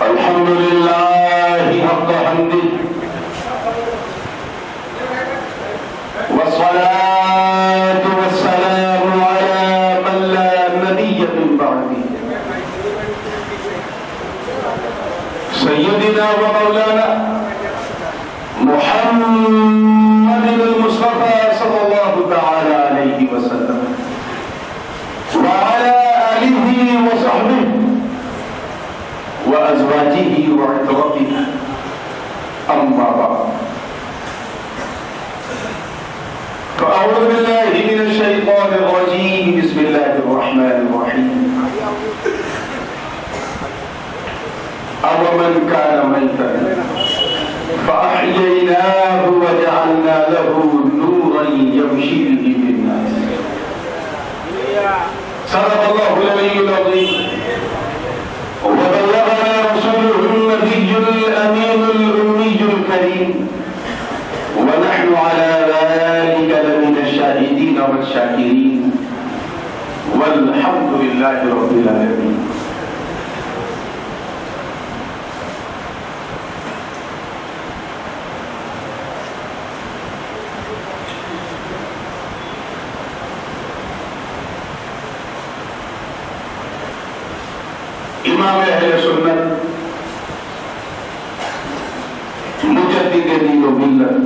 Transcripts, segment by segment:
الحمد لله حق حمده والصلاة والسلام على من لا نبي من بعده سيدنا ومولانا محمد المصطفى صلى الله تعالى عليه وسلم وعلى آله وصحبه وأزواجه وعترته أما بعد فأعوذ بالله من الشيطان الرجيم بسم الله الرحمن الرحيم أَوَمَنْ كَانَ مَيْتًا فَأَحْيَيْنَاهُ وَجَعَلْنَا لَهُ نُورًا يَمْشِي بِهِ فِي النَّاسِ صدق الله العلي العظيم وبلغنا رسوله النبي الأمين الأمي الكريم ونحن على ذلك لمن الشاهدين والشاكرين والحمد لله رب العالمين. امام اہل سنت مجدد دین و ملت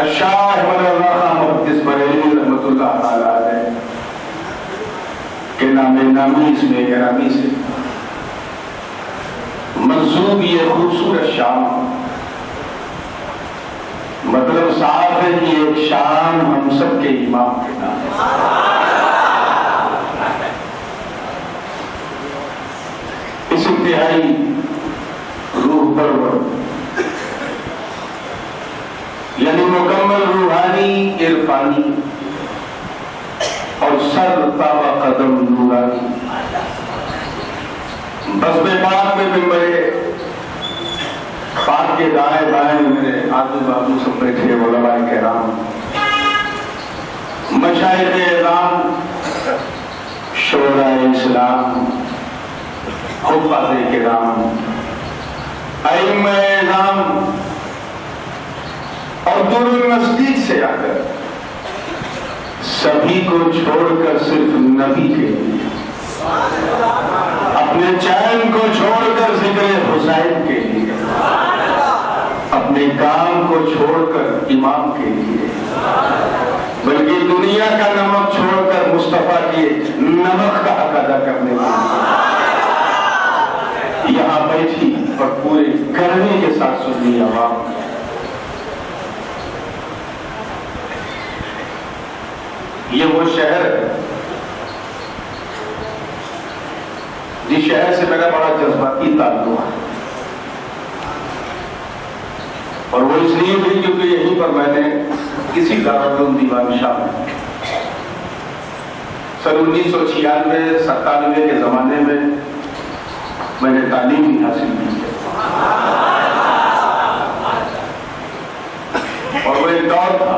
الشاہ احمد اللہ خان محدث بریلوی رحمۃ اللہ تعالی علیہ کے نام نامی اس میں گرامی سے منسوب یہ خوبصورت شام مطلب صاف ہے کہ ایک شام ہم سب کے امام کے نام ہے. اس انتہائی روح پرور یعنی مکمل روحانی عرفانی اور سر تابع قدم نورانی بزم پاک میں ممبر پاک کے دائیں بائیں میرے آزو بازو سب بیٹھے علماء کرام مشائخ اعظام شورا اسلام حفاظ کرام ائمہ اعظام اور دور نزدیک سے آ کر سبھی کو چھوڑ کر صرف نبی کے لیے اپنے چین کو چھوڑ کر ذکر حسین کے لیے اپنے کام کو چھوڑ کر امام کے لیے بلکہ دنیا کا نمک چھوڑ کر مصطفیٰ کے نمک کا حق ادا کرنے کے لیے یہاں بیٹھی اور پورے گرمی کے ساتھ سنی عوام یہ وہ شہر ہے جس شہر سے میرا بڑا جذباتی تعلق ہے اور وہ اس لیے بھی کیونکہ یہیں پر میں نے کسی دارالعلوم دیوان شاہ میں سن 1996-97 کے زمانے میں نے تعلیم بھی حاصل کی اور وہ ایک دور تھا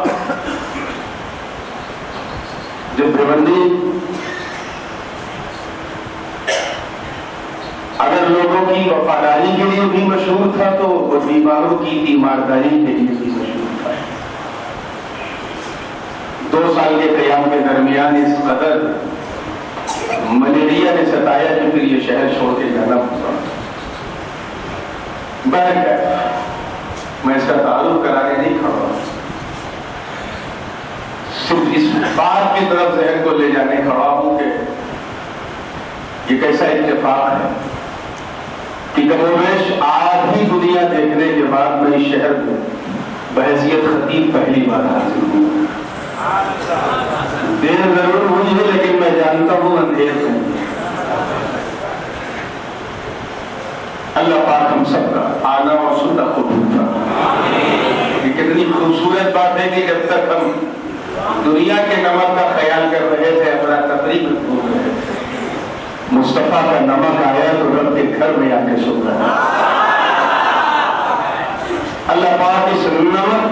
جب بھیونڈی اگر لوگوں کی وفاداری کے لیے بھی مشہور تھا تو وہ بیماروں کی تیمارداری کے لیے بھی مشہور تھا. 2 سال کے قیام کے درمیان اس قدر ملیریا نے ستایا کہ پھر یہ شہر چھوڑ کے جانا پڑا. میں اس کا تعارف کرانے نہیں کھڑا صرف اس بات کی طرف ذہن کو لے جانے کھڑا ہوں کہ یہ کیسا اتفاق ہے کہ کموبیش آدھی دنیا دیکھنے کے بعد میں اس شہر کو بحیثیت خطیب پہلی بار حاصل ہوں. دیر ضرور ہوئی ہے لیکن میں جانتا ہوں اندھیر ہوں. اللہ پاک ہم سب کا آنا اور سننا قبول کرے. یہ کتنی خوبصورت بات ہے کہ جب تک ہم دنیا کے نمک کا خیال کر رہے تھے اپنا تقریب بھول رہے تھے مصطفیٰ کا نمک آیا تو رب کے گھر میں آ کے سن رہا. اللہ پاک اس نمک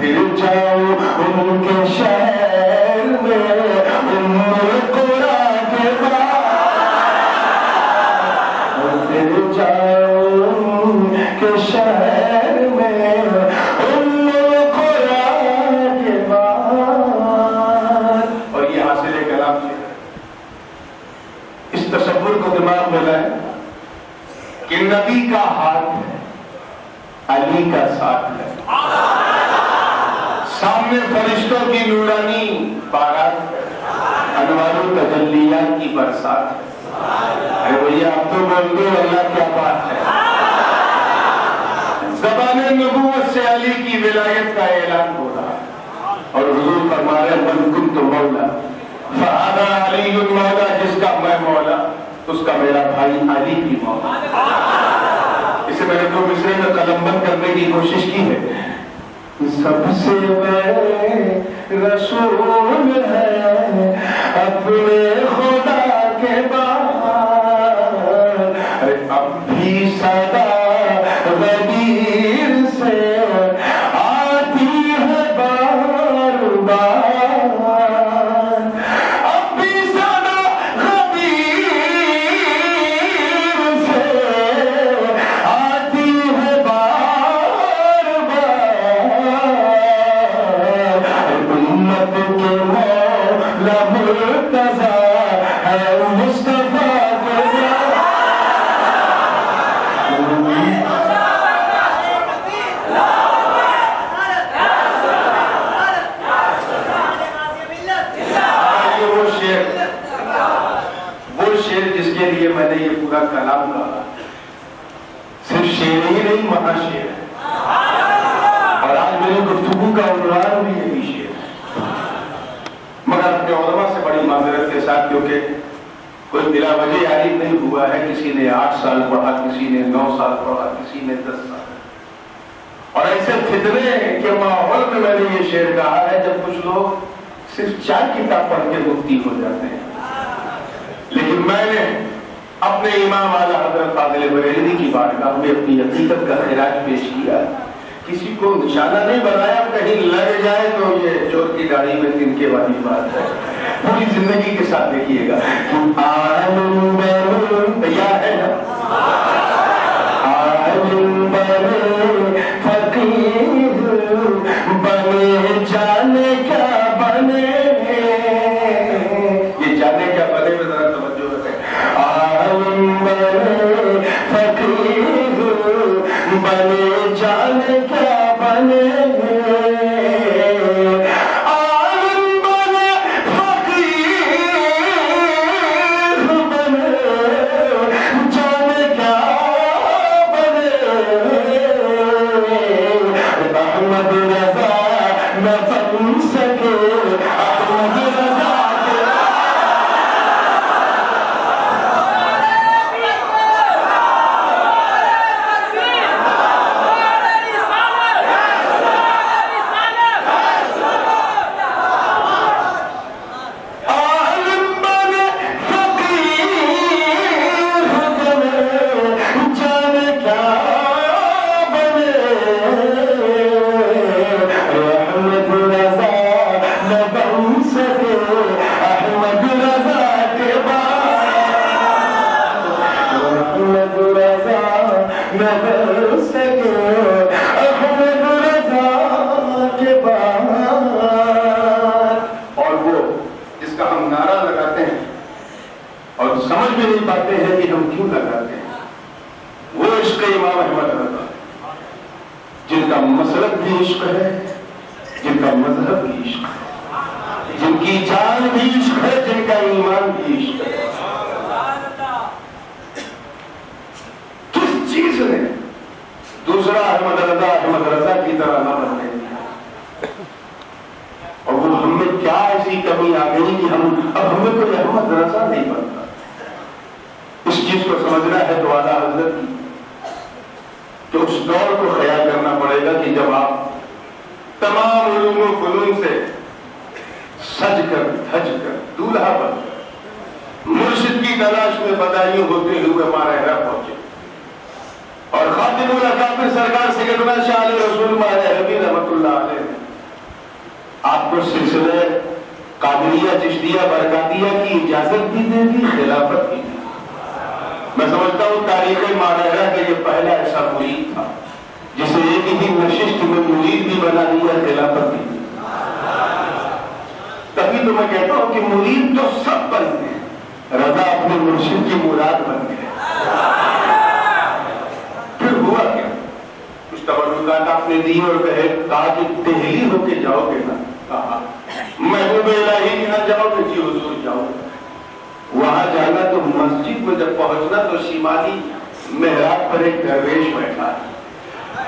پھر جاؤں ان کے شہر میں ام القریٰ کے بعد، پھر جاؤں ان کے شہر میں ام القریٰ کے بعد۔ اور یہ حاصل کلام سے اس تصور کو دماغ میں لائے کہ نبی کا ہاتھ ہے، علی کا ساتھ ہے، سامنے فرشتوں کی نورانی بارات ہے، انوار التجلیات کی برسات ہے۔ ارے بھیا آپ تو بول دو اللہ کیا بات ہے۔ زبان نبوت سے علی کی ولایت کا اعلان ہو رہا ہے، اور حضور فرما رہے من کنت مولا فہذا علی مولا، جس کا میں مولا اس کا میرا بھائی علی بھی مولا۔ اسے میں نے دو مصرے میں قلم بند کرنے کی کوشش کی ہے۔ سب سے بڑے رسول ہے اپنے خدا کے بعد، اب بھی صدا غدیر سے آتی ہے بار بار، اب بھی صدا غدیر سے آتی ہے بار بار، امت کے مولا مرتضیٰ ہے مصطفیٰ کے میں نے یہ پورا کلام کہا، صرف شعر ہی نہیں مہا شعر ہے، اور آج میری گفتگو کا عنوان بھی یہی شعر ہے، مگر اپنے علماء سے بڑی معذرت کے ساتھ، کیونکہ کوئی بلا وجہ عارف نہیں ہوا ہے۔ کسی نے 8 سال پڑھا، کسی نے 9 سال پڑھا، کسی نے 10 سال، اور ایسے فتنے کے ماحول میں میں نے یہ شعر کہا ہے جب کچھ لوگ صرف 4 کتاب پڑھ کے مفتی ہو جاتے ہیں۔ لیکن میں نے اپنے امام اعلیٰ حضرت فاضل بریلوی کی بارگاہ میں اپنی حقیقت کا خراج پیش کیا، کسی کو نشانہ نہیں بنایا، کہیں لگ جائے تو یہ چور کی داڑھی میں تنکے والی بات ہے، پوری زندگی کے ساتھ دیکھیے گا۔ عالم بنے تیار ہے نا، عالم بنے فقیر بنے جانے کیا بنے، یہ جانے کیا بنے میں ذرا توجہ رکھیں۔ عالم بنے فقیر بنے جانے کیا بنے، جن کا مسلک بھی عشق ہے، جن کا مذہب بھی عشق ہے، جن کی جان بھی عشق ہے، جن کا ایمان بھی عشق ہے۔ کس چیز نے دوسرا احمد رضا کی طرح نہ بننے دیا، اور وہ ہم میں کیا ایسی کمی آ گئی کہ اب ہمیں کوئی احمد رضا نہیں بنتا۔ اس چیز کو سمجھنا ہے تو اعلیٰ حضرت کی تو اس دور کو خیال کرنا پڑے گا کہ جب آپ تمام علوم و فنون سے سج کر دھج کر دولہا بن کر مرشد کی تلاش میں بدایوں ہوتے ہوئے ہمارے گھر پہنچے، اور خاتم الاکابر سرکار سیدنا شاہ علیہ رسول ماہ حبیب رحمۃ اللہ علیہ آپ کو سلسلے قادریہ چشتیہ برکاتیہ کی اجازت بھی دے دی، خلافت بھی دی۔ میں سمجھتا ہوں تاریخ ماہرہ کا یہ پہلا ایسا مرید تھا جسے ایک ہی نشست میں مرید بھی بنا دیا، خلافت بھی دی۔ تبھی تو میں کہتا ہوں کہ مرید تو سب بن گئے، رضا اپنے مرشد کی مراد بن گئے۔ پھر ہوا کیا؟ کچھ تبرکات آپ نے دی اور کہا کہ دہلی ہو کے جاؤ گے نا؟ کہا محبوب الہی کے نہ جاؤ گے؟ جی حضور جاؤ۔ وہاں جانا تو مسجد میں جب پہنچنا تو شمالی محراب پر ایک درویش بیٹھا ہے،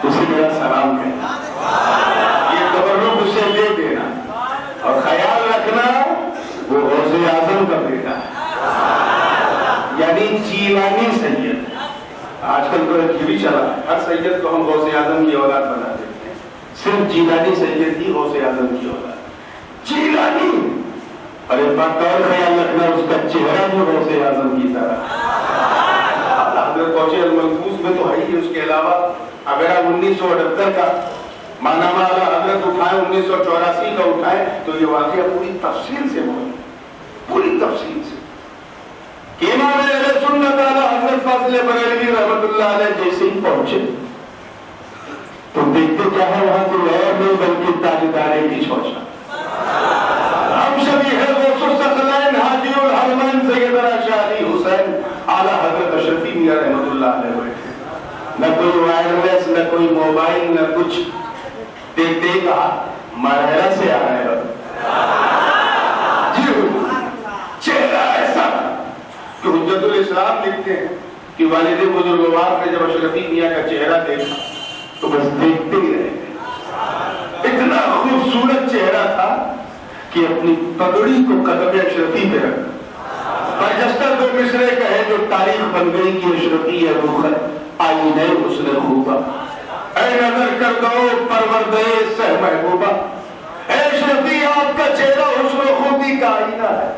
اسے میرا سلام کہنا، یہ تبرک اسے دے دینا، اور خیال رکھنا وہ غوث اعظم کا بیٹا ہے، یعنی جیلانی سید۔ آج کل تو یہ بھی چلا ہے، ہر سید کو ہم غوث اعظم کی اولاد بنا دیتے ہیں، صرف جیلانی سید ہی غوث اعظم کی اولاد۔ جیلانی، اور ایک بات اور خیال رکھنا، اس کا چہرہ بھی غوث اعظم کی طرح۔ حضرت کوچے الملفوظ میں تو ہے ہی، اس کے علاوہ اگر آپ 1978 کا مانامہ حضرت اٹھائیں، 1984 کا اٹھائیں، تو یہ واقعہ پوری تفصیل سے موجود، پوری تفصیل سے کہ امام اہل سنت حضرت فاضل بریلوی رحمۃ اللہ علیہ جیسے ہی پہنچے تو دیکھتے کیا ہے وہاں تو اور نہیں بلکہ تاجدار کی چھوچا، ہم شبیہ غوث الثقلین حاجی الحرمین سیدنا شاہ علی حسین اعلی حضرت اشرفی میاں رحمۃ اللہ علیہ بیٹھے، نہ کوئی وائرلیس، نہ کوئی موبائل، نہ کچھ۔ دیکھتے ہی کہا ماہرہ سے آ رہے ہو؟ جی چہرہ ایسا کہ حجت الاسلام لکھتے ہیں کہ والد بزرگوار نے جب اشرفی میاں کا چہرہ دیکھا تو بس دیکھتے ہی رہ گئے، اتنا خوبصورت چہرہ تھا کہ اپنی پگڑی کو قدم اشرفی پہ رکھا۔ برجستہ دو مصرے کہے جو تاریخ بن گئی کہ اشرفی روخت آئینہ حسن خوبہ، اے نظر کر دو پروردے سہ محبوبہ، اے اشرفی آپ کا چہرہ حسن و خوبی کا آئینہ ہے،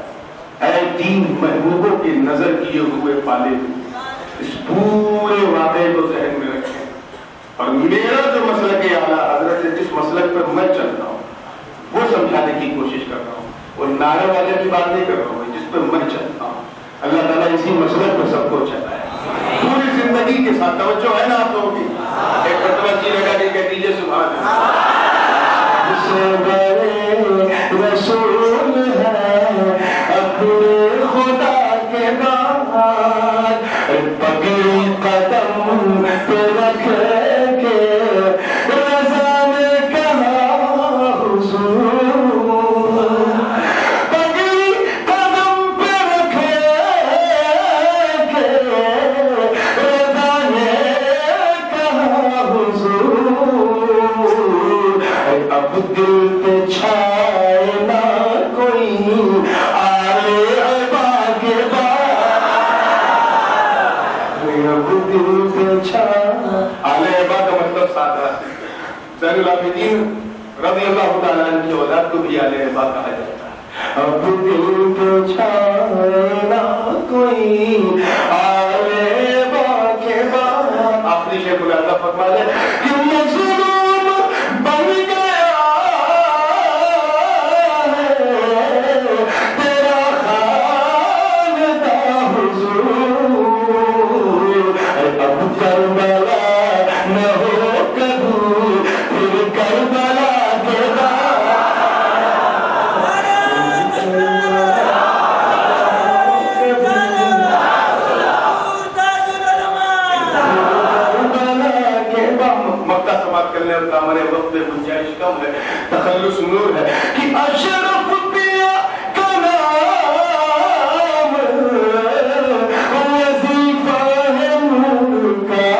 اے تین محبوبوں کی نظر کیے ہوئے پالے۔ اس پورے واقعے کو ذہن میں رکھیں، اور میرا جو مسلک اعلیٰ حضرت ہے، جس مسلک پر میں چلتا ہوں وہ سمجھانے کی کوشش کر رہا ہوں، وہ نعرے والے کی بات نہیں کر رہا ہوں، جس پر میں چلتا ہوں۔ اللہ تعالیٰ اسی مسلک پر سب کو چلائے پوری زندگی کے ساتھ۔ توجہ ہے نا آپ لوگوں کی؟ ایک مرتبہ جی لگا کے کہہ دیجیے سبحان اللہ۔ رسول ہے اپنے خدا کے بعد، پگڑی قدم پہ رکھ کے رضا نے کہا حضور، پگڑی قدم پہ رکھ کے رضا نے کہا حضور، اب دل پہ چھائے نہ کوئی آلے ابا کے بعد، اب دل پہ چھائے۔ آلے ابا کا مطلب سادہ ہے، زین العابدین رضی اللہ تعالیٰ عنہ کی اولاد کو بھی آلے ابا کہا جاتا ہے۔ اب دل پہ چھائے نہ کوئی آلے ابا کے بعد۔ آخری شیخ العزا فرما لے کہ مظلوم بن گیا ہے تیرا خاندان حضور، اب کربلا نہ ہو کبھی پھر کربلا کے بعد، مکہ سماعت کرنے اور دامن وقت میں گنجائش کم ہے، تخلص نور ہے کہ اشرف پیا کا نام وظیفہ ہے نور کا،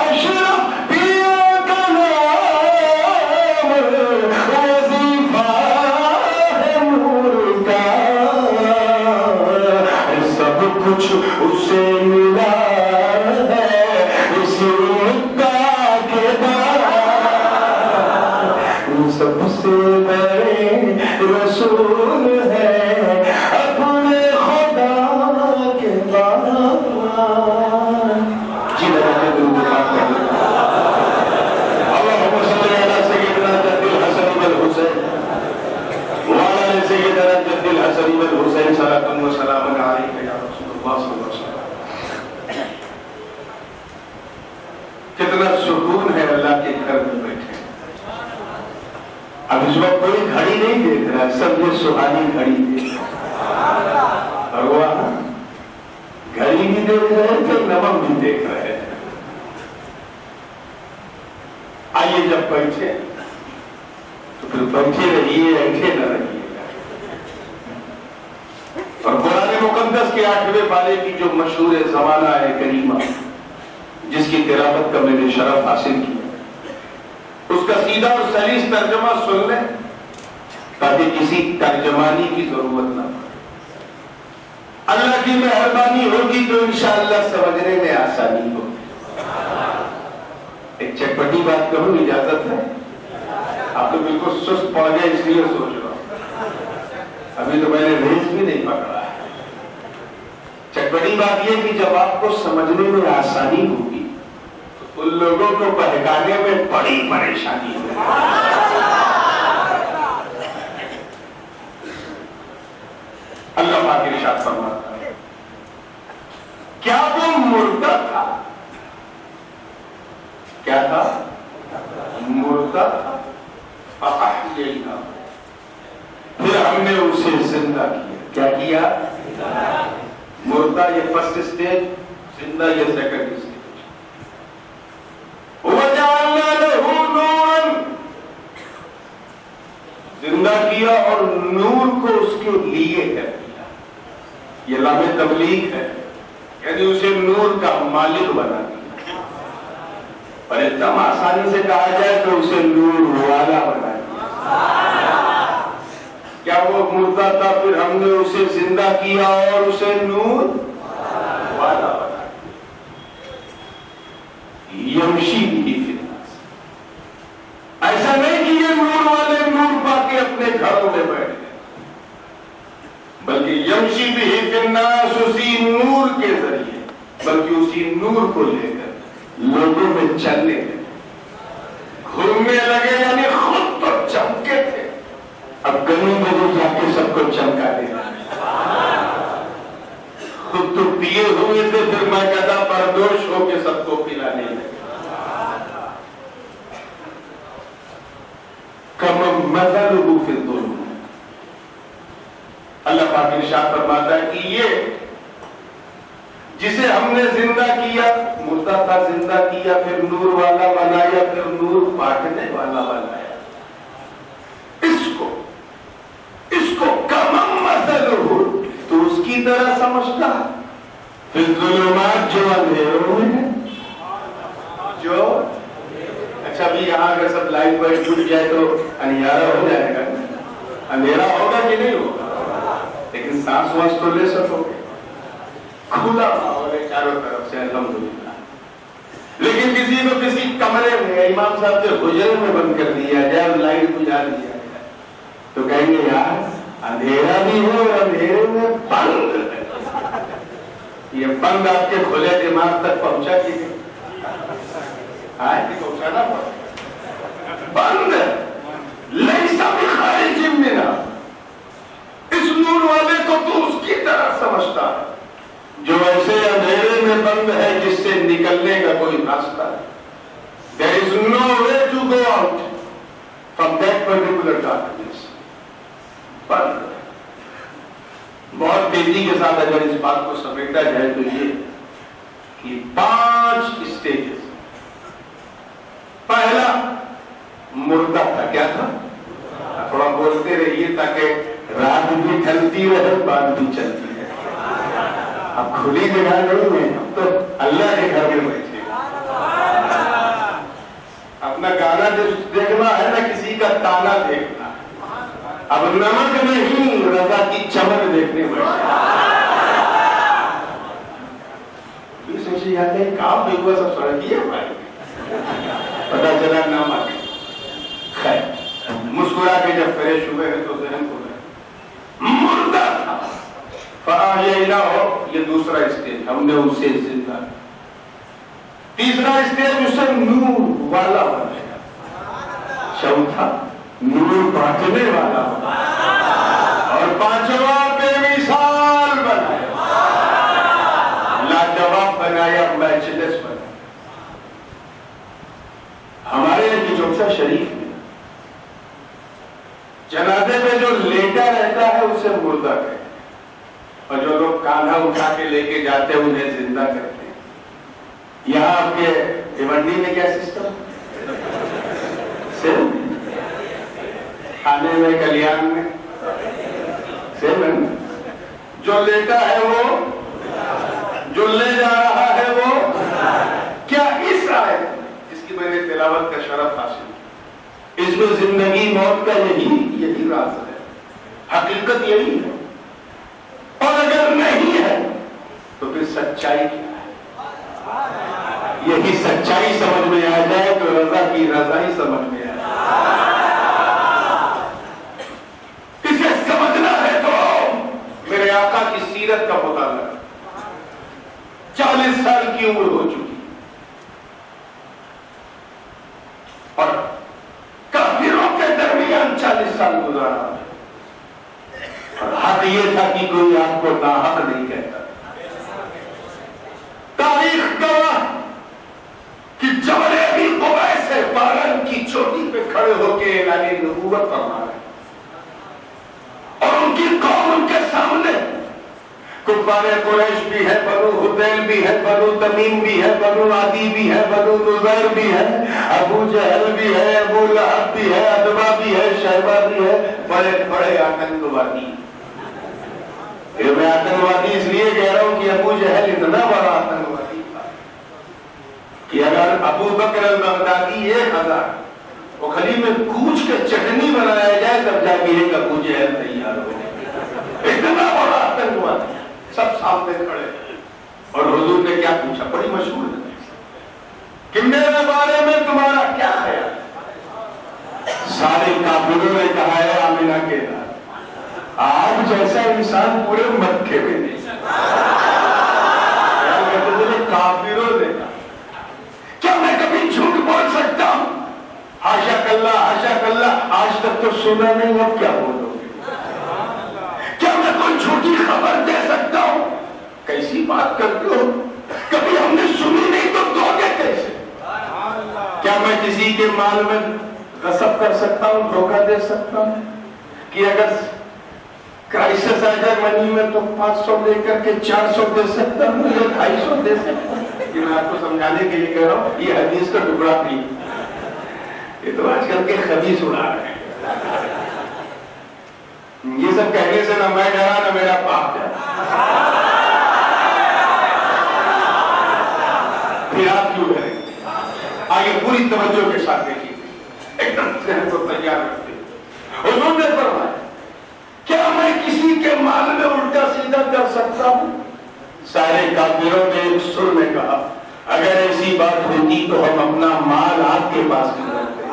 اشرف پیا کا نام وظیفہ ہے نور کا، سب کچھ اسے ملا ہے اسی مدعا کے بعد، سب سے بڑے رسول ہے اپنے خدا کے بعد۔ جی لگا کے دل بات کر لیں، اللہم صلی علی سیدنا جد الحسن وسلام علیک یا رسول اللہ صلی اللہ علیہ وسلم. کتنا سکون ہے اللہ کے گھر میں بیٹھے. اب اس وقت کوئی گھڑی نہیں دیکھ رہا, سب یہ سہانی گھڑی دیکھ رہا, اور وہ گھڑی بھی دیکھ رہے ہیں تو نمک بھی دیکھ رہے ہیں. آئیے جب بیٹھے تو پھر بیٹھے رہیے, ایٹھے نہ رہیے. اور قرآن مقدس کے 8ویں پارے کی جو مشہور زمانہ ہے کریمہ, جس کی تلاوت کا میں نے شرف حاصل کیا, اس کا سیدھا اور سلیس ترجمہ سن لیں تاکہ کسی ترجمانی کی ضرورت نہ پڑے. اللہ کی مہربانی ہوگی تو انشاءاللہ سمجھنے میں آسانی ہوگی. ایک چٹپٹی بات کہوں, اجازت ہے؟ آپ تو بالکل سست پڑ گئے اس لیے سوچ رہا ہوں, ابھی تو میں نے ریس بھی نہیں پکڑا ہے. چٹپٹی بات یہ کہ جب آپ کو سمجھنے میں آسانی ہوگی تو ان لوگوں کو بہکانے میں بڑی پریشانی ہوگی. اللہ پاک ارشاد فرماتا ہے, کیا وہ مردہ تھا؟ کیا تھا؟ مردہ تھا. فأحییناہ, پھر ہم نے اسے زندہ کیا. کیا کیا؟ مردہ یہ فرسٹ اسٹیج, زندہ یہ سیکنڈ اسٹیج. وَجَعَلْنَا لَهُ نُورًا, زندہ کیا اور نور کو اس کے لیے کر دیا. یہ لام تبلیغ ہے, یعنی اسے نور کا مالک بنا دیا. اور ایک دم آسانی سے کہا جائے تو اسے نور والا بنا دیا. کیا وہ مردہ تھا, پھر ہم نے اسے زندہ کیا اور اسے نور والا بنا دیا. یمشی بھی فی الناس, ایسا نہیں کہ یہ نور والے نور پا کے اپنے گھروں میں بیٹھ گئے, بلکہ یمشی بھی فی الناس, اسی نور کے ذریعے, بلکہ اسی نور کو لے کر لوگوں میں چلنے لگے, گھومنے لگے. یعنی خود تو چمکے تھے, اب گلی میں جو جا کے سب کو چمکا دے. خود تو پیے ہوئے تھے, پھر میں کہتا پردوش ہو کے سب کو پلانے لگے. کم مثلہ فی الظلمات, اللہ پاک ارشاد فرماتا ہے کہ یہ جسے ہم نے زندہ کیا, مردہ تھا زندہ کیا, پھر نور والا بنایا, پھر نور بانٹنے والا بنایا, اس کو کم مثلہ, تو اس کی طرح سمجھتا ہے. فی الظلمات, جو اندھیروں میں ہے, جو اچھا بھی یہاں اگر سب لائٹ وائٹ ٹوٹ جائے تو انہیارا ہو جائے گا, اندھیرا ہوگا کہ نہیں ہوگا, لیکن سانس وانس تو لے سکو گے, کھلا ماحول ہے چاروں طرف سے الحمدللہ. لیکن کسی کو کسی کمرے میں امام صاحب کے حجرے میں بند کر دیا جائے, لائٹ بجھا دیا جائے, تو کہیں گے یار اندھیرا بھی ہے اور اندھیرے میں بند. یہ بند آپ کے کھلے دماغ تک پہنچا کہ نہیں؟ پہنچانا پڑا. بند لیس بخارج منھا, اس نور والے کو تو اس کی طرح سمجھتا ہے جو ایسے اندھیرے میں بند ہے جس سے نکلنے کا کوئی راستہ ہے. There is no way to go out from that particular darkness. بند. بہت تیزی کے ساتھ اگر اس بات کو سمیٹا جائے تو یہ کہ 5 اسٹیجز. پہلا مردہ تھا. کیا تھا؟ تھوڑا بولتے رہیے تاکہ رات بھی ڈھلتی رہے, بات بھی چلتی رہے. اب کھلی جگہ نہیں ہے, اب تو اللہ کے گھر میں بیٹھے. اپنا گانا دیکھنا ہے نہ کسی کا تانا دیکھنا. اب نمک نہیں, رضا کی چمک دیکھنے بیٹھے. سوچی جاتے ہیں کام بھی ہوا, سب سڑکی ہے بھائی, پتا چلا نمک. خیر مسکرا کے جب فریش ہوئے ہیں تو ذہن کو مردہ تھا. فأحییناہ, یہ دوسرا اسٹیج, ہم نے اسے زندہ. تیسرا اسٹیج اسے نور والا بنایا. چوتھا نور بانٹنے والا. اور پانچواں بے مثال سوچا شریف نے جنازے میں جو لیٹا رہتا ہے اسے مردہ کہتے ہیں، اور جو لوگ کاندھا اٹھا کے لے کے جاتے ہیں انہیں زندہ کرتے ہیں۔ یہاں آپ کے بھیونڈی میں کیا سسٹم؟ کھانے میں کلیان میں جو لیٹا ہے وہ، جو لے جا رہا ہے وہ، کیا اس آیت اس کی میں نے تلاوت کا شرف حاصل، اس میں زندگی موت کا یہی راز ہے، حقیقت یہی ہے، اور اگر نہیں ہے تو پھر سچائی کیا ہے؟ یہی سچائی سمجھ میں آ جائے تو رضا کی رضائی سمجھ میں آ جائے۔ اسے سمجھنا ہے تو میرے آقا کی سیرت کا مطالعہ، 40 سال کی عمر ہو چکی اور کافروں کے درمیان 40 سال گزارا، اور حق یہ تھا کہ کوئی آپ کو ناحق نہیں کہتا۔ تاریخ گواہ کہ جبل ابی قبیس سے باران کی چوٹی پہ کھڑے ہو کے اعلان نبوت فرما رہے، اور ان کی قوم ان کے سامنے، کفار قریش بھی ہے، بنو حذیل بھی ہے، بنو تمیم بھی ہے، بنو عدی بھی ہے، بنو نذیر بھی ہے، ابو جہل بھی ہے، ابو لہب بھی ہے، عتبہ بھی ہے، شیبہ بھی ہے، بڑے بڑے آتنکوادی۔ میں آتنکوادی اس لیے کہہ رہا ہوں کہ ابو جہل اتنا بڑا آتنکوادی تھا کہ اگر ابو بکر البغدادی 1000 وہ خلی میں کوچ کے چٹنی بنایا جائے تب جا کے ایک ابو جہل تیار ہو جائے، اتنا بڑا آتنکوادی، سب سامنے کھڑے۔ اور حضور نے کیا پوچھا؟ بڑی مشہور ہے کہ میرے بارے میں تمہارا کیا خیال؟ سارے کافروں نے کہا ہے آمنہ کے نام، آپ جیسا انسان پورے مکے میں نہیں۔ کافروں نے کیا میں کبھی جھوٹ بول سکتا ہوں؟ حاشا کلّہ حاشا کلّہ، آج تک تو سنا نہیں، اب کیا بولو گے؟ کیا میں کوئی جھوٹی خبر دے سکتا ہوں؟ کیسی بات کرتے ہو؟ کبھی ہم نے سنی نہیں تو دو گے کیسے؟ کیا میں کسی کے مال میں غصب کر سکتا ہوں، دھوکہ دے سکتا ہوں؟ کہ اگر کرائسس آ جائے منی میں تو 500 لے کر کے 400 دے سکتا ہوں یا 250 دے سکتا ہوں؟ یہ میں آپ کو سمجھانے کے لیے کہہ رہا ہوں، یہ حدیث کا ٹکڑا نہیں، یہ تو آج کل کے خبیث اڑا رہے ہیں۔ یہ سب کہنے سے نہ میں ڈرا نہ میرا باپ ڈرا۔ پھر آپ کیوں ڈریں؟ آگے پوری توجہ کے ساتھ دیکھیے، ایک دم ذہن کو تیار رکھتے۔ حضور نے فرمایا کیا میں کسی کے مال میں الٹا سیدھا کر سکتا ہوں؟ سارے کافروں نے ایک سر میں کہا اگر ایسی بات ہوتی تو ہم اپنا مال آپ کے پاس کیوں رکھتے؟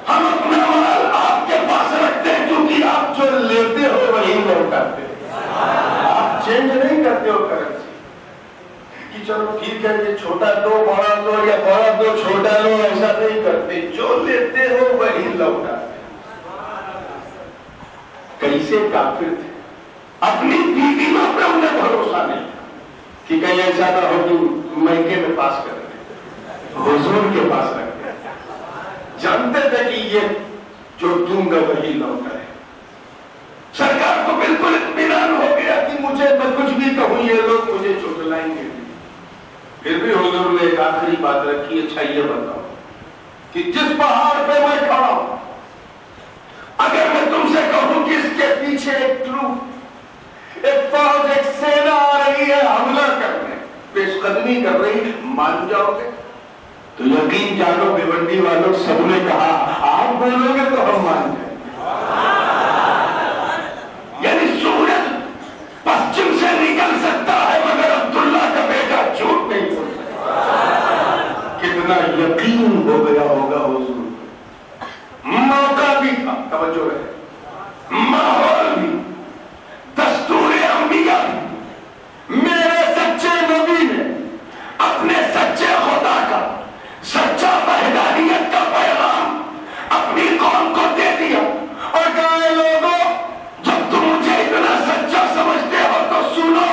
ہم اپنا مال آپ کے پاس رکھتے ہیں کیونکہ آپ جو لیتے ہو وہی لوٹاتے ہیں، آپ چینج نہیں کرتے ہو کرنسی کہ چلو ٹھیک ہے یہ چھوٹا دو بڑا دو یا بڑا دو چھوٹا لو، ایسا نہیں کرتے، جو لیتے ہو وہی لوٹاتے۔ کیسے کافر تھے، اپنی بیویوں پہ انہیں بھروسہ نہیں کہ کہیں ایسا نہ ہو کہ میکے میں پاس کر دیں، حضور کے پاس رکھ دیں، جانتے تھے کہ یہ جو دوں گا وہی لوٹا ہے۔ سرکار کو بالکل اطمینان ہو گیا کہ مجھے میں کچھ بھی کہوں یہ لوگ مجھے چٹلائیں گے، پھر بھی حضور نے ایک آخری بات رکھی، اچھا یہ بتاؤ کہ جس پہاڑ پہ میں کھڑا ہوں اگر میں تم سے کہوں کہ اس کے پیچھے ایک ٹروپ، ایک فوج، ایک سینا آ رہی ہے حملہ کرنے، پیش قدمی کر رہی، مان جاؤ گے؟ تو یقین جانو بھیونڈی والوں سب نے کہا آپ بولو گے تو ہم مان جائیں۔ یعنی سورج پشچم سے نکل سکتا ہے مگر عبداللہ کا بیٹا جھوٹ نہیں بول سکتا۔ کتنا یقین ہو گیا ہوگا حضور، موقع بھی تھا، توجہ رہے، ماحول بھی، دستور انبیاء بھی، میرے سچے نبی نے اپنے سچے خدا کا سچا وحدانیت کا پیغام اپنی قوم کو دے دیا اور کہا اے لوگوں جب تم مجھے اتنا سچا سمجھتے ہو تو سنو،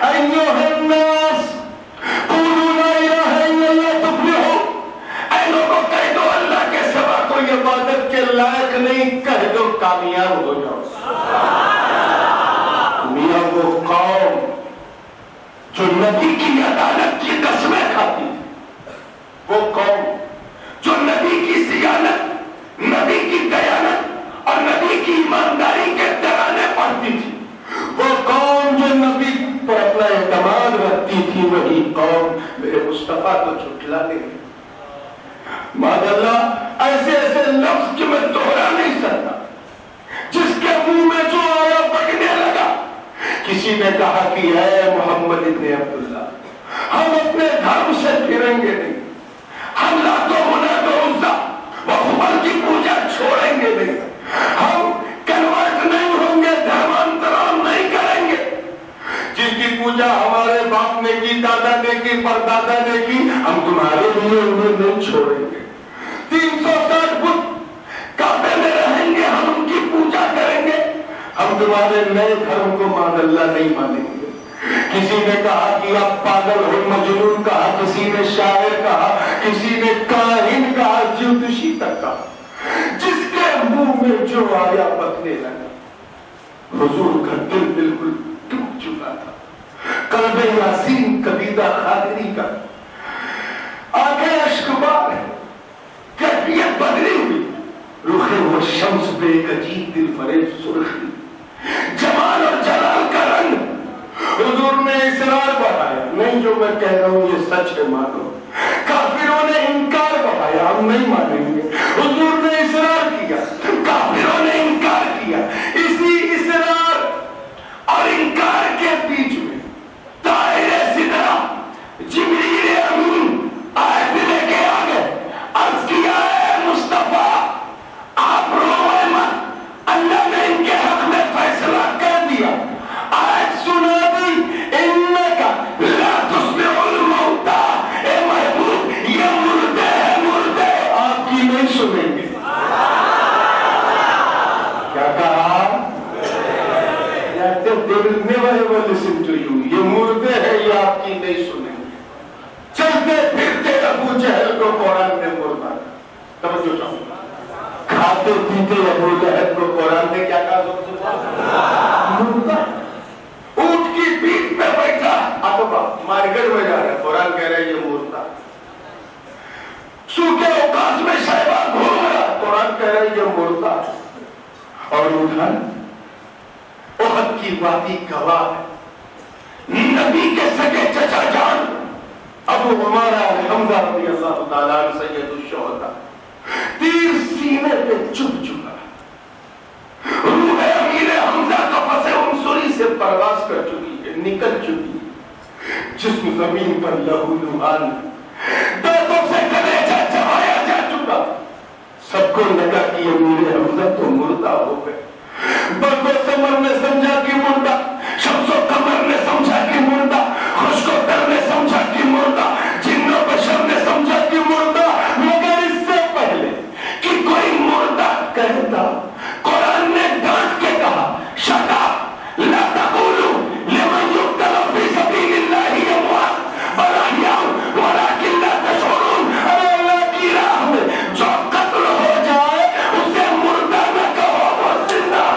ایھا الناس قولوا لا الہ الا اللہ تفلحوا، اے لوگوں نہیں کہہ دو کامیاب ہو جاؤ. میاں وہ قوم جو نبی کی عدالت کی قسمیں کھاتی تھی، وہ قوم جو نبی کی صیانت، نبی کی دیانت اور نبی کی ایمانداری کے ترانے پڑھتی تھی، وہ قوم جو نبی پر اپنا اعتماد رکھتی تھی، وہی قوم میرے مصطفیٰ کو جھٹلا دے گی. معاذ اللہ ایسے ایسے لفظ کہ میں دوہرا نہیں سکتا، جس کے منہ میں جو آیا بکنے لگا. کسی نے کہا کہ اے محمد ابن عبداللہ، ہم اپنے دھرم سے پھریں گے نہیں، ہم لات و منات و عزا و حبل کی پوجا چھوڑیں گے نہیں، ہم کنورٹ نہیں ہوں گے، دھرمانترام نہیں کریں گے. جن کی پوجا ہمارے باپ نے کی، دادا نے کی، پردادا نے کی، ہم تمہارے لیے انہیں نہیں چھوڑیں گے. 360 بت کعبے میں رہیں گے، ہم ان کی پوجا کریں گے، ہم تمہارے نئے دھرم کو معاذ اللہ نہیں مانیں گے. کسی نے کہا کہ آپ پاگل ہو، مجنون کہا، کسی نے شاعر کہا، کسی نے کاہن کہا، جوتشی تک کہا. جس کے منہ میں جو آیا بکنے لگا. حضور کا دل بالکل ٹوٹ چکا تھا. قلب یاسین کبیدہ خادری کا آنکھیں اشکبار ہے، کیفیت بدلی ہوئی. رخ و شمس پہ ایک عجیب دل فریب سرخی، جمال اور جلال کا رنگ. حضور نے اصرار بڑھایا، نہیں جو میں کہہ رہا ہوں یہ سچ ہے مانو. کافروں نے انکار بڑھایا، ہم نہیں مانیں گے. حضور نے اصرار کیا، کافروں نے انکار کیا. اسی اصرار اور انکار کے بیچ میں طائر سدرہ جبریل امین آیت لے کے آ گئے. عرض کیا ہے مصطفیٰ آپ روئے مت، اللہ نے ان کے حق میں فیصلہ کر دیا. آیت سنا دی، انکا لا تسمع الموتى. اے محبوب یہ مردے ہیں، مردے آپ کی نہیں سنیں گے. کیا کہا؟ They will never ever listen to you. یہ مردے ہیں، یہ آپ کی نہیں سنیں گے. چلتے پھرتے ابو جہل کو قرآن نے مردہ. توجہ چاہوں، کھاتے پیتے ابو لہب کو قرآن نے کیا کہا؟ مردہ. اونٹ کی پیٹھ پہ بیٹھا عقبہ مارکیٹ میں جا رہا ہے، قرآن کہہ رہا ہے یہ مردہ. سوکھے اوقات میں شہبہ گھوم رہا، قرآن کہہ رہا ہے یہ مردہ. اور ادھر احد کی وادی گواہ ہے. نبی کے سگے چچا جان ابو عمارہ حمزہ رضی اللہ تعالیٰ عنہ سید الشہداء، تیر سینے پہ چبھ چکا. روح امیر حمزہ قفص عنصری سے پرواز کر چکی ہے، نکل چکی ہے. جسم زمین پر لہو لہان، دانتوں سے کلیجہ چبایا جا چکا. سب کو لگا کہ امیر حمزہ تو مردہ ہو گئے. برق و سمر نے سمجھا کہ مردہ، شمس و قمر نے سمجھا کہ مردہ، خشک و تر نے سمجھا کہ مردہ، جن و بشر نے سمجھا کہ مردہ. مگر اس سے پہلے کہ کوئی مردہ کہتا، قرآن نے ڈانٹ کے کہا شٹ اپ، لا تقولوا لمن يقتل في سبيل الله اموات بل احياء ولكن لا تشعرون. اللہ کی راہ میں جو قتل ہو جائے اسے مردہ نہ کہو، وہ زندہ.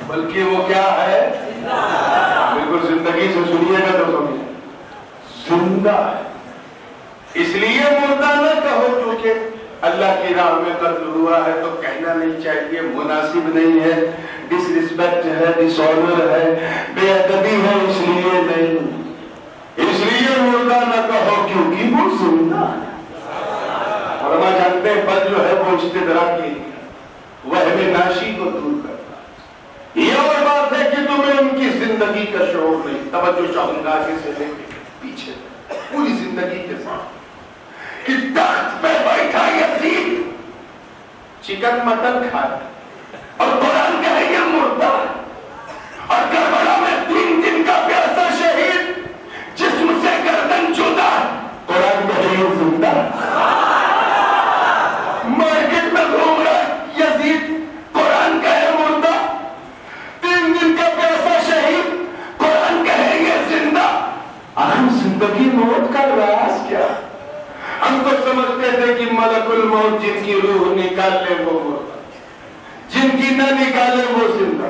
بلکہ وہ کیا ہے؟ بالکل زندگی سے سنیے گا تو سمجھے، زندہ ہے. اس لیے مردہ نہ کہو، کیونکہ اللہ کی راہ میں قتل ہوا ہے تو کہنا نہیں چاہیے، مناسب نہیں ہے، ڈس ریسپیکٹ ہے، ڈس آنر ہے، بے ادبی ہے. اس لیے نہیں، اس لیے مردہ نہ کہو کیونکہ وہ زندہ ہے. اور ہم جانتے ہیں بد جو ہے وہ استدراک کی وہم ناشی کو دور کرتا. یہ اور بات ہے کہ تمہیں ان کی زندگی کا شعور نہیں. توجہ چاہوں گا آگے سے لے کے پیچھے پوری زندگی کے ساتھ کہ تخت پہ بیٹھا یزید چکن مٹن کھایا اور قرآن کہے یہ مردہ. اور کربلا میں 3 دن کا پیاسا شہید جسم سے گردن جدا، قرآن کہے یہ زندہ. مارکیٹ میں گھوم رہا یزید، ملک الموت جن کی روح نکال لے وہ مردہ، جن کی نہ نکالے وہ زندہ.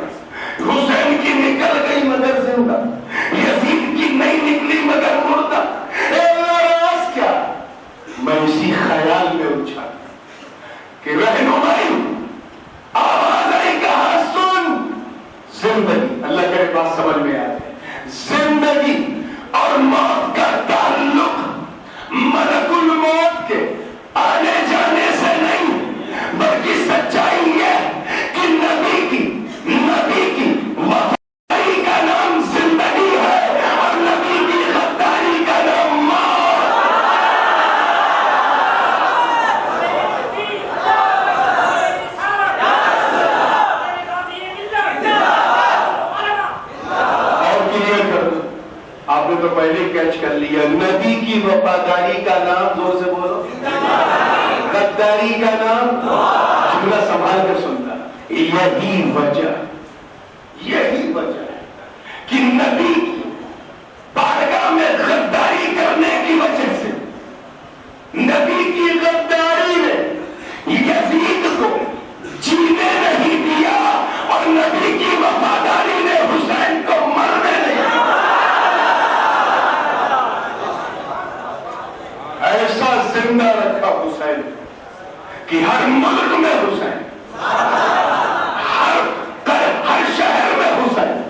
حسین کی نکل گئی مگر زندہ، یزید کی نہیں نکلی مگر مردہ. اے اللہ راز کیا؟ میں اسی خیال میں اچھا کہ رہنمائی آواز آئی کہا سن زندگی. اللہ کرے بات سمجھ میں آ جائے. زندگی اور موت کا تعلق ملک الموت کے آنے جانے سے نہیں، بلکہ سچائی یہ کہ نبی کی وفاداری کا نام زندگی ہے اور نبی کی غداری کا نام موت. اور کلیئر کر دو، آپ نے تو پہلے کیچ کر لیا. نبی کی وفاداری کا نام، زور سے بولو، غداری کا نام. جملہ سنبھال کر سننا. یہی وجہ ہے کہ نبی کی بارگاہ میں غداری کرنے کی وجہ سے نبی کی غداری نے یزید کو جینے نہیں دیا اور نبی کی وفاداری نے حسین کو مرنے نہیں دیا. ایسا زندہ رکھا حسین کہ ہر ملک میں حسین، ہر شہر میں حسین،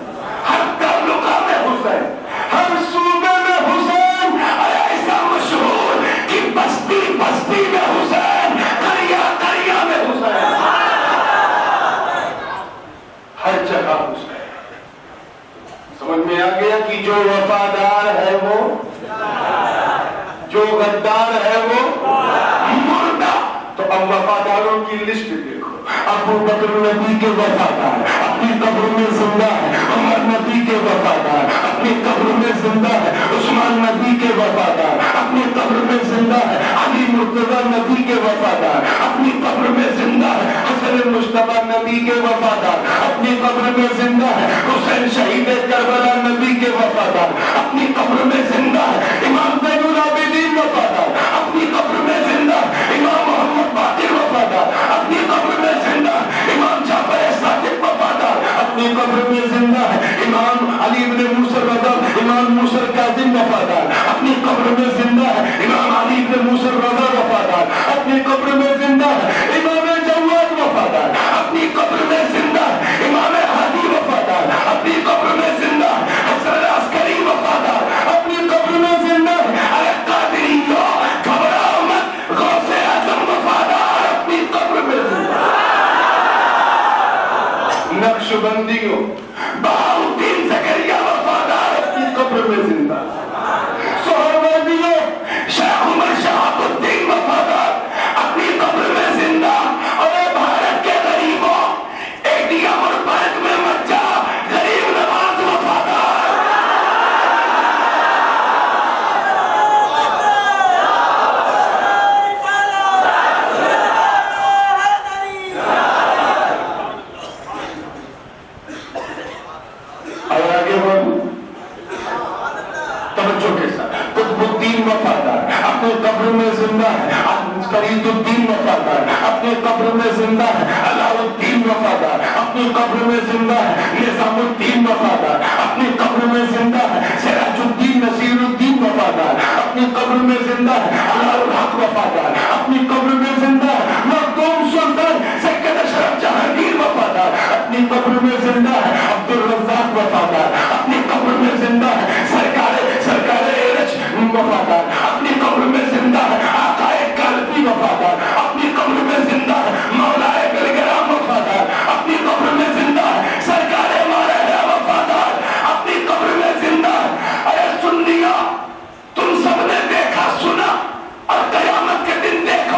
ہر تعلقہ میں حسین، ہر صوبے میں حسین. ایسا مشہور کہ بستی بستی میں حسین، قریہ قریہ میں حسین، ہر جگہ حسین. سمجھ میں آ گیا کہ جو وفادار ہے وہ، جو غدار ہے وہ مردہ. تو اب وفاداروں کی لسٹ دیکھو. ابو بکر نبی کے وفادار، اپنی قبر میں زندہ ہے. عمر نبی کے وفادار، اپنی قبر میں زندہ ہے. عثمان نبی کے وفادار، اپنی قبر میں زندہ ہے. علی مرتضی نبی کے وفادار، اپنی قبر میں زندہ ہے. حسن مصطفیٰ نبی کے وفادار، اپنی قبر میں زندہ ہے. حسین شہید کربلا نبی کے وفادار، اپنی قبر میں زندہ ہے. امام زین العابدین وفادار، اپنی قبر میں زندہ ہے. امام محمد باقر وفادار، اپنی قبر میں زندہ ہے. امام جعفر صادق وفادار، اپنی قبر میں زندہ ہے. امام علی بن موسیٰ رضا، امام موسیٰ کاظم وفادار، اپنی قبر میں زندہ ہے. امام علی بن موسیٰ رضا وفادار، اپنی قبر میں زندہ ہے. امام جواد وفادار، اپنی قبر میں زندہ ہے. امام ہادی وفادار، اپنی قبر میں زندہ ہے. حسن عسکری وفادار، اپنی قبر میں زندہ ہے. اے قادریو گھبراؤ مت، غوث اعظم وفادار، اپنی قبر میں زندہ ہے. نقشبندیوں بہاؤدین زکریا وفادار، اپنی قبر میں زندہ ہے. سہروردیوں شیخ عمر شہاب الدین وفادار، اپنی قبر میں زندہ. اور اے بھارت کے غریبوں، اے ٹی ایم اور بینک میں مت جا، غریب نواز وفادار. اور آگے بڑھو توجہ کے ساتھ. قطب الدین وفادار، اپنے قبر میں زندہ ہے. فرید الدین وفادار، اپنے قبر میں زندہ ہے. علاء الدین وفادار، اپنی قبر میں زندہ ہے. نظام الدین وفادار، اپنی قبر میں زندہ ہے. سراج الدین نصیر الدین وفادار، اپنی قبر میں زندہ ہے. علاء الحق وفادار، اپنی قبر میں زندہ ہے. مخدوم سلطان سید اشرف جہانگیر وفادار، اپنی قبر میں زندہ ہے. عبد الرزاق وفادار، اپنی قبر میں زندہ ہے. سرکار ایرج وفادار، اپنی قبر میں زندہ ہے. آقا قلبی وفادار، اپنی قبر میں زندہ ہے. مولا گلگرام وفادار، اپنی قبر میں زندہ ہے. سرکار مارے وفادار، اپنی قبر میں زندہ ہے. اے سنیوں، تم سب نے دیکھا سنا اور قیامت کے دن دیکھو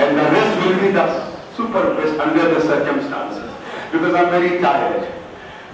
And the rest will be the super best under the circumstances because I'm very tired.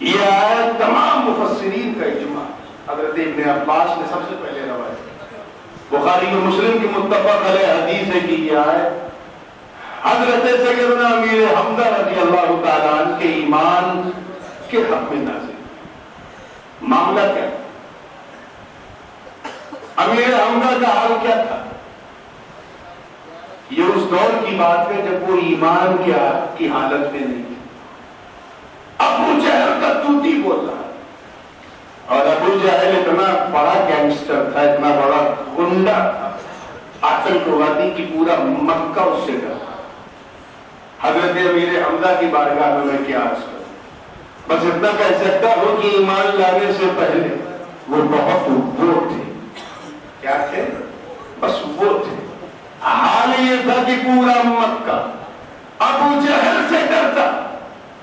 یہ آیت تمام مفسرین کا اجماع. حضرت ابن عباس نے سب سے پہلے روایت، بخاری اور مسلم کی متفق علیہ حدیث ہے کہ یہ آیت حضرت سیدنا امیر حمزہ رضی اللہ تعالیٰ عنہ کے ایمان کے حق میں نازل. معاملہ کیا؟ امیر حمزہ کا حال کیا تھا؟ یہ اس دور کی بات ہے جب وہ ایمان کی حالت میں نہیں تھے. ابو جہل کا توتی بول رہا، اور ابو جہل اتنا بڑا گینگسٹر تھا، اتنا بڑا گنڈا تھا، آتنکوادی کی پورا مکہ اس سے ڈرا. حضرت امیر حمزہ کی بارگاہ میں کیا عرض کروں، بس اتنا کہہ سکتا ہوں کہ ایمان لانے سے پہلے وہ بہت وہ تھے. کیا تھے؟ بس وہ تھے. حال یہ تھا کہ پورا مکہ ابو جہل سے ڈرتا،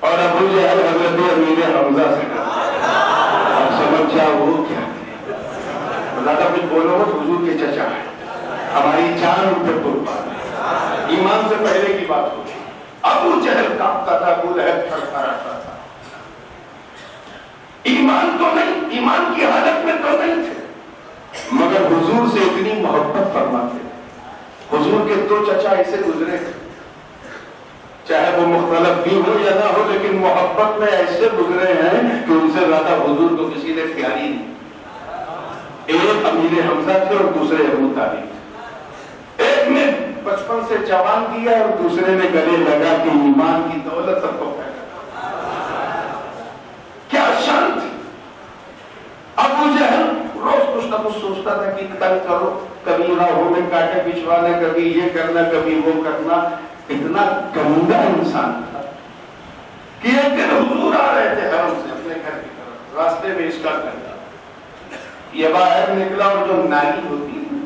اور ابو جہل حضرت امیر حمزہ سے ڈرتا. اب سمجھ جاؤ وہ کیا تھے. زیادہ کچھ بولو مت، حضور کے چچا ہے، ہماری جان ان پہ قربان ہے. ایمان سے پہلے کی بات ہوگی. ابو جہل کانپتا تھا، ابو لہب تھرتھراتا تھا. ایمان تو نہیں، ایمان کی حالت میں تو نہیں تھے، مگر حضور سے اتنی محبت فرماتے. حضور کے دو چچا ایسے گزرے، چاہے وہ مختلف بھی ہو یا نہ ہو، لیکن محبت میں ایسے گزرے ہیں کہ ان سے زیادہ حضور کو کسی نے پیاری نہیں. ایک امیر حمزہ تھے اور دوسرے ابو طالب. ایک نے بچپن سے جوان کیا اور دوسرے نے گلے لگا کہ ایمان کی دولت سب کو پھیلا. کیا شان تھی. ابو جہل روز کچھ نہ کچھ سوچتا تھا کہ تنگ کرو، کبھی راہوں میں کانٹے بچھوانا، کبھی یہ کرنا، کبھی وہ کرنا. اتنا گندا انسان تھا کہ ایک دن حضور آ رہے تھے حرم سے اپنے گھر کی طرف، راستے میں اس کا گھر تھا. یہ باہر نکلا اور جو نالی ہوتی ہے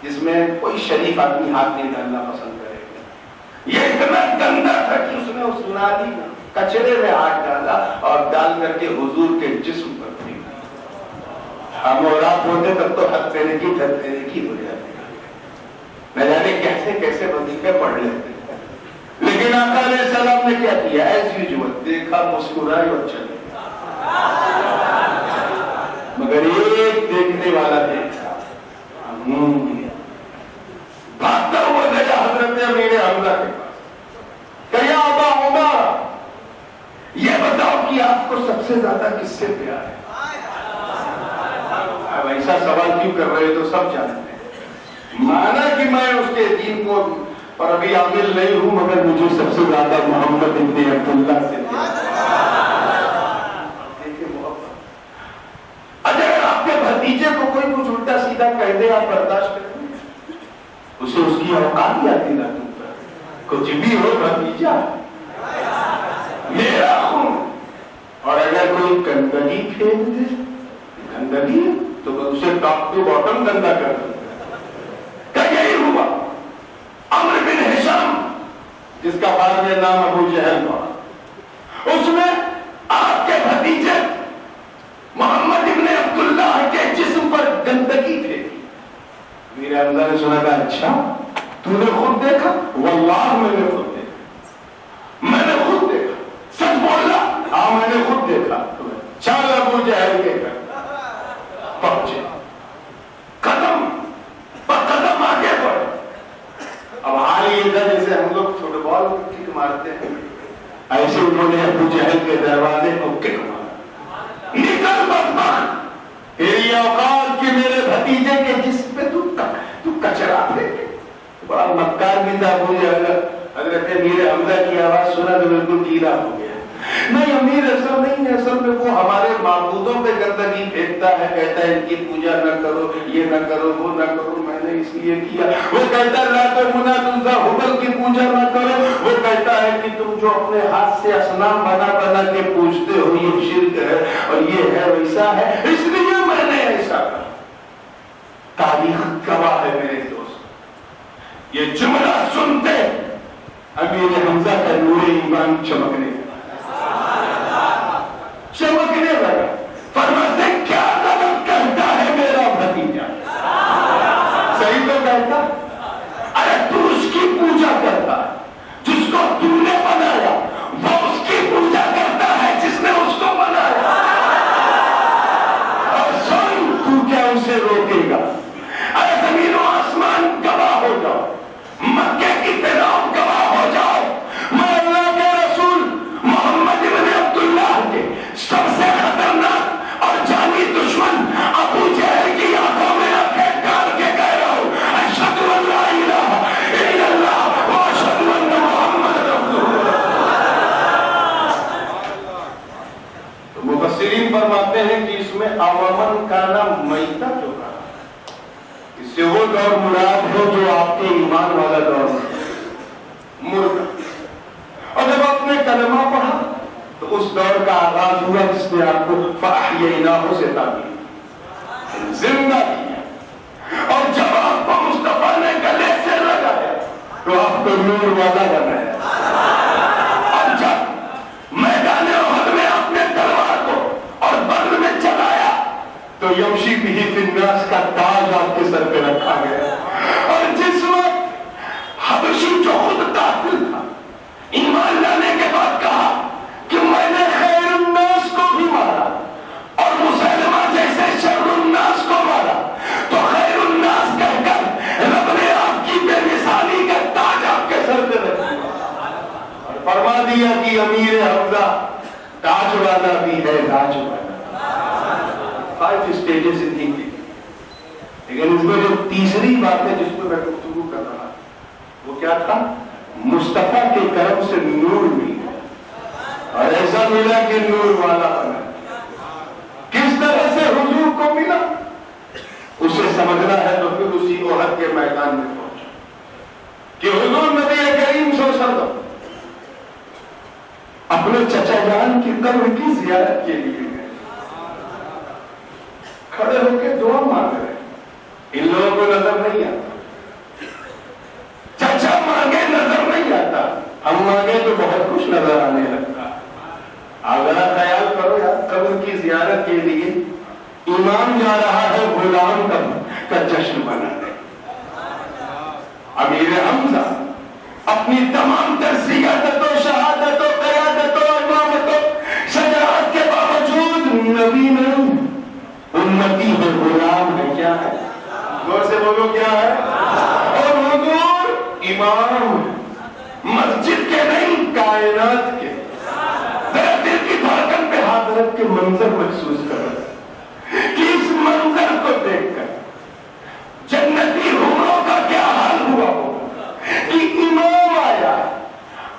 جس میں کوئی شریف آدمی ہاتھ نہیں ڈالنا پسند کرے گا، یہ اتنا گندا تھا کہ اس نے اس نالی کچرے میں ہاتھ ڈالا اور ڈال کر کے حضور کے جسم پر پھینک. ہم اور آپ ہوتے تب تو حد پینے کی ہو جاتی، نہ جانے کیسے کیسے وظیفے پڑھ لیتے. لیکن آقا علیہ السلام نے کیا کیا؟ ایز یوزول دیکھا، مسکرائے اور چلے. مگر ایک دیکھنے والا دیکھا، بھاگتا ہوا گیا حضرت امیر حمزہ کے پاس کہ یا ابا عمر، یہ بتاؤ کہ آپ کو سب سے زیادہ کس سے پیار ہے؟ اب ایسا سوال کیوں کر رہے تو سب جانتے ہیں. مانا کہ میں اس کے دین کو پر ابھی عامل نہیں ہوں، مگر مجھے سب سے زیادہ محمد ابن عبداللہ سے دیکھیں محبت. اگر آپ کے بھتیجے کو کوئی کچھ الٹا سیدھا کہہ دے آپ برداشت کریں گے؟ اسے اس کی اوقات آتی نہ تم پر. کچھ بھی ہو بھتیجا میرا خون. اور اگر کوئی گندگی پھینک دے، گندگی تو اسے ٹاپ ٹو باٹم گندا کر دوں. یہی ہوا عمرو بن ہشام، جس کا بعد میں نام ابو جہل پڑا، اس میں آپ کے بھتیجے محمد ابن عبداللہ کے جسم پر گندگی پھینکی. میرے حمزہ نے سنا کہ اچھا تو نے خود دیکھا؟ واللہ میں نے خود دیکھا، میں نے خود دیکھا. سچ بول رہا؟ ہاں میں نے خود دیکھا. چل ابو جہل کے گھر پہنچے، قدم قدم آگے بڑھے. اب حال یہ تھا جیسے ہم لوگ فٹ بال کک مارتے ہیں، ایسے انہوں نے ابو جہل کے دروازے کو کک مارا. نکل بدبخت، تیری اوقات کہ میرے بھتیجے کے جسم پہ تو کچرا پھینکے. بڑا مکار بھی تھا ابو جہل. حضرت امیر حمزہ کی آواز سنا تو بالکل ڈھیلا ہو گیا. نہیں امیر اصل نہیں ہے، اصل میں وہ ہمارے معبودوں پہ گندگی پھینکتا ہے، کہتا ہے ان کی پوجا نہ کرو، یہ نہ کرو، وہ نہ کرو. میں نے اس لیے کیا. وہ کہتا ہے لا تمنعوا العزا حبل کی پوجا نہ کرو. وہ کہتا ہے کہ تم جو اپنے ہاتھ سے اصنام بنا بنا کے پوجتے ہو یہ شرک ہے اور یہ ہے ویسا ہے، اس لیے میں نے ایسا کہا. تاریخ گواہ ہے میرے دوست. یہ جملہ سنتے امیر حمزہ کا نور ایمان چمکنے لگا. فرماتے کیا غلط کہتا ہے میرا بھتیجا؟ صحیح تو کہتا. ارے تو اس کی پوجا کرتا جس کو تو نے بنایا. فرماتے ہیں کہ اس میں عوامن کا نام میتا جو کہا، اس سے وہ دور مراد ہو جو آپ کے ایمان والا دور مردہ. اور جب آپ نے کلمہ پڑھا تو اس دور کا آغاز ہوا جس نے آپ کو فَأَحْيَيْنَاهُ سے تعبیر زندہ کیا. اور جب آپ کو مصطفیٰ نے گلے سے لگایا تو آپ کو نور والا بنایا. اور جب میدان احد میں آپ نے تلوار کو اور بدر میں چلایا تو یمشی بہ فی الناس کا تاج آپ کے سر پہ رکھا گیا. اور جس وقت حبشی جو خود قاتل تھا ایمان لانے کے بعد کہا کہ میں نے خیر الناس کو بھی مارا اور مسلمہ جیسے شر الناس کو مارا، تو خیر الناس کہہ کر رب نے آپ کی بے مثالی کا تاج آپ کے سر پہ رکھ دیا اور فرما دیا کہ امیر حمزہ تاج والا بھی ہے تاج والا. 5 stages in thinking. لیکن اس میں جو تیسری بات ہے جس پہ میں گفتگو کر رہا وہ کیا تھا؟ مصطفیٰ کے کرم سے نور ملا اور ایسا ملا کہ نور والا بنا. کس طرح سے حضور کو ملا اسے سمجھنا ہے تو پھر اسی احد کے میدان میں پہنچا کہ حضور نبی کریم صلی اللہ علیہ وسلم اپنے چچا جان کی قبر کی زیارت کے لیے گئے، کھڑے ہو کے دعا مانگ رہے. ان لوگوں کو نظر نہیں آتا، چچا مانگے نظر نہیں آتا، ہم مانگے تو بہت کچھ نظر آنے لگتا. اگر خیال کرو یار قبر کی زیارت کے لیے امام جا رہا ہے غلام کا جشن منانے. امیر حمزہ اپنی تمام تر سیادتوں شہادتوں قیادتوں امامتوں شجاعت کے باوجود نبی نہیں امتی ہے، غلام ہے. کیا ہے؟ زور سے بولو کیا ہے؟ اور حضور امام مسجد کے نہیں کائنات کے. ذرا دل کی دھڑکن پہ ہاتھ رکھ کے منظر محسوس کرو کہ اس منظر کو دیکھ کر جنتی حوروں کا کیا حال ہوا ہوگا کہ امام آیا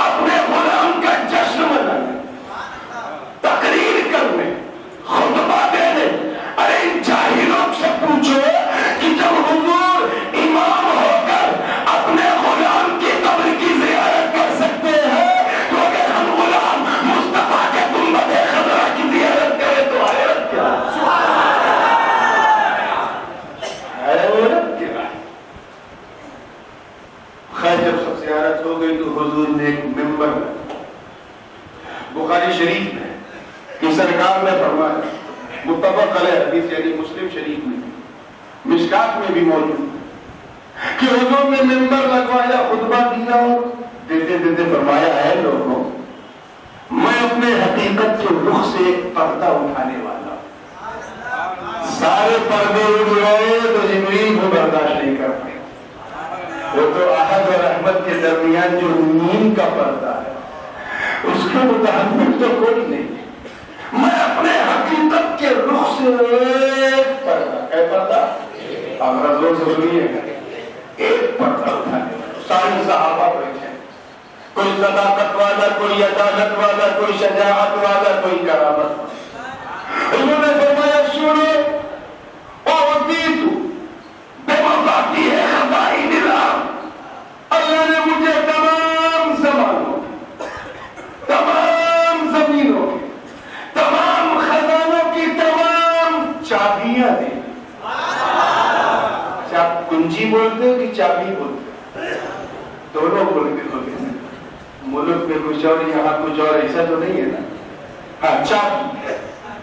اپنے غلام کا جشن منانے، تقریر کرنے، خطبہ دینے. ارے جاہلوں سے پوچھو کہ جب حضور امام ہو کر اپنے غلام کی قبر کی زیارت کر سکتے ہیں تو اگر ہم غلام مصطفیٰ کے گنبد خضرا کی زیارت کریں تو حیرت کیا ہے؟ خیر جب سب زیارت ہو گئی تو حضور نے ایک ممبر بخاری شریف میں کہ سرکار نے فرمایا، متفق علیہ حدیث یعنی مسلم شریف میں مشکات میں بھی موجود کہ حضور نے ممبر لگوایا، خطبہ دیا اور دیتے دیتے فرمایا ہے لوگوں میں اپنے حقیقت کے رخ سے ایک پردہ اٹھانے والا ہوں. سارے پردے اٹھ گئے تو جبریل کو برداشت نہیں کر پائے. وہ تو احد اور احمد کے درمیان جو نیم کا پردہ ہے اس کے متحمل تو کوئی نہیں. میں اپنے حقیقت کے رخ سے ایک پردہ، اے پردہ آپ رضو سے سنیے گا، ایک پردہ اٹھانے والا. سارے صحابہ بیٹھے، کوئی صداقت والا، کوئی عدالت والا، کوئی شجاعت والا، کوئی کرامت والا. انہوں نے فرمایا سنو اعطیت بمفاتیح خزائن الارض، اللہ نے مجھے تمام زمانوں تمام زمینوں کی تمام خزانوں کی تمام چابیاں دی. کنجی بولتے ہو کہ چابی بولتے ہو؟ دونوں بولتے ہو. ملک میں کچھ اور یہاں کچھ اور، ایسا تو نہیں ہے نا. ہاں چابی.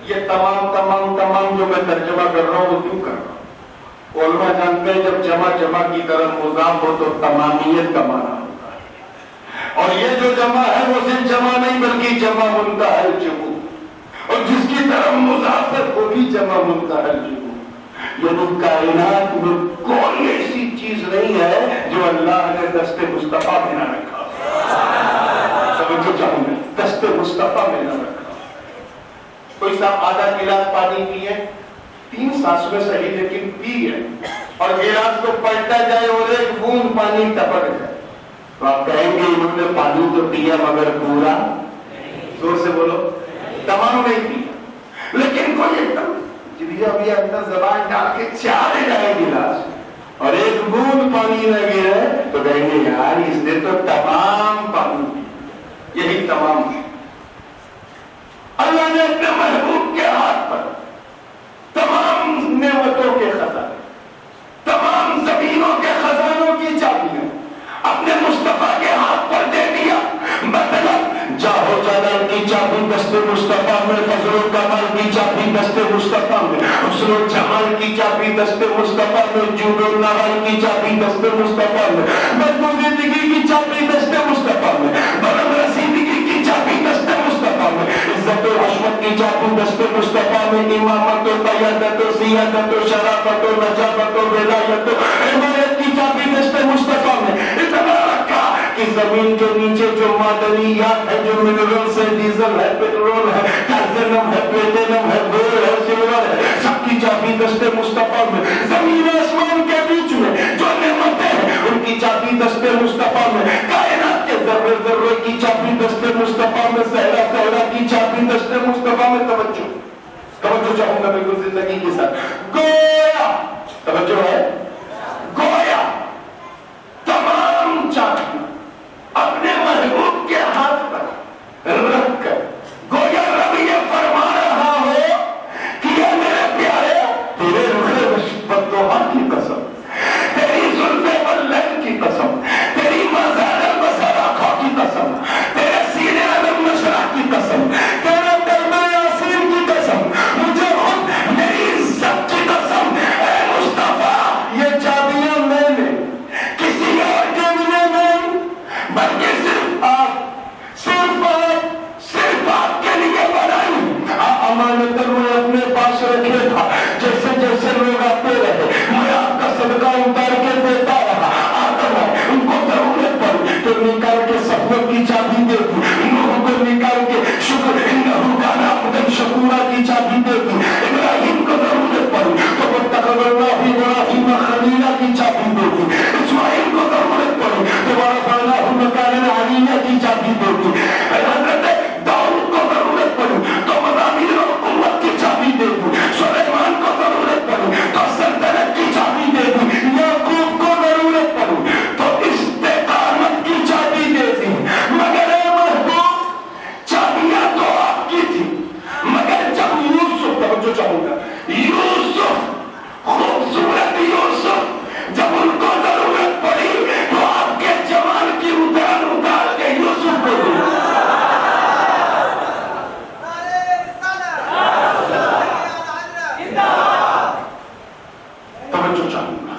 یہ تمام جو میں ترجمہ کر رہا ہوں وہ کیوں کر رہا ہوں؟ علماء جانتے ہیں جب جمع کی طرف مضاف ہو تو تمامیت کا معنی ہوتا ہے، اور یہ جو جمع ہے وہ صرف جمع نہیں بلکہ جمع منتہی جمع، اور جس کی طرف مضاف ہے وہ بھی جمع منتہی جمع. یعنی کائنات میں کوئی ایسی چیز نہیں ہے جو اللہ نے دست مصطفیٰ میں نہ رکھا. سمجھو چاہوں گا دست مصطفیٰ میں نہ رکھا. کوئی صاحب آدھا گلاس پانی پیے، 3 سانس میں صحیح لیکن پی ہے، اور گلاس کو پلٹا جائے اور ایک بوند پانی ٹپک جائے تو آپ کہیں گے انہوں نے پانی تو پیا مگر پورا. زور سے بولو. تمام نہیں پیا، لیکن یار اس نے تو تمام پانی، یہی تمام اللہ نے اپنے محبوب کے ہاتھ پر تمام نعمتوں کے خزانے، تمام زمینوں کے خزانوں کی چابیاں اپنے مصطفیٰ کے ہاتھ پر دے دیا. مطلب جاہو جلال کی چابی دست مصطفیٰ میں، فضل و کمال کی چابی دست مصطفیٰ میں، حسن و جمال کی چابی دست مصطفیٰ میں، جود و نوال کی چابی دست مصطفیٰ میں، بدبودگی کی چابی دست مصطفیٰ میں، برم رسیدگی کی چابی دست مصطفیٰ میں، عزت و حشمت کی چابی دست مصطفیٰ میں، امامت و قیادت و سیادت و شرافت و نجابت و ولایت و حمایت کی چابی دست مصطفیٰ میں. اتنا رکھا کہ زمین کے نیچے جو معدنیات ہے، جو منرل سے ڈیزل ہے، پیٹرول ہے، ٹائٹینم ہے، پلیٹینم ہے، گولڈ ہے، سلور ہے، سب کی چابی دست مصطفیٰ میں. زمین آسمان کے بیچ میں جو نعمتیں ہیں ان کی چابی دست مصطفیٰ میں. کائنات کے ذرے ذرے کی چابی دست مصطفیٰ میں. صحرا صحرا کی چابی دست مصطفیٰ میں. توجہ چاہوں گا بالکل زندگی کے ساتھ. گویا توجہ ہے، گویا تمام چابیاں اپنے محبوب کے ہاتھ پر رکھ کر گویا رب یہ فرما رہا ہو کہ یہ میرے پیارے، تیرے رخ بدوہا کی قسم، تیری زلف واللیل کی قسم، تیری مزار البصر آنکھوں کی قسم، تیرے سینے علم نشرح کی قسم، تیرے کلمہ یاسین کی قسم، مجھے خود میری عزت کی قسم، اے مصطفیٰ یہ چابیاں میں نے کسی اور کے لیے نہیں بلکہ صرف آپ کے لیے بنائی. امانت میں اپنے پاس رکھے تھا. جیسے جیسے لوگ آتے رہے میں آپ کا صدقہ اتار کے دیتا رہا. آتا ہے ان کو ضرورت پڑی تو نکال کے سفر کی چابی دے دی. نوح کو نکال کے شکر انہو کان عبدا شکورا کی چابی دے دی. ابراہیم کو ضرورت پڑی تو واتخذ اللہ ابراہیم خلیلا کی چابی دے دی. اسماعیل کو ضرورت پڑی تو ورفعناہ مکانا علیہ کی چابی دے دی. حضرت داؤد کو ضرورت پڑی تو مزامیر و قوت کی چابی دے دی. سلیمان کو ضرورت پڑی تو سلطنت کی چابی دے دی. یعقوب کو ضرورت پڑی تو استقامت کی چابی دے دی. مگر اے محبوب چابیاں تو آپ کی تھی، مگر جب یوسف، توجہ چاہوں گا، یوسف خوبصورت یوسف جب ان کو ضرورت پڑی تو آپ کے جمال کی اتار کے یوسف کو دی. توجہ چاہوں گا.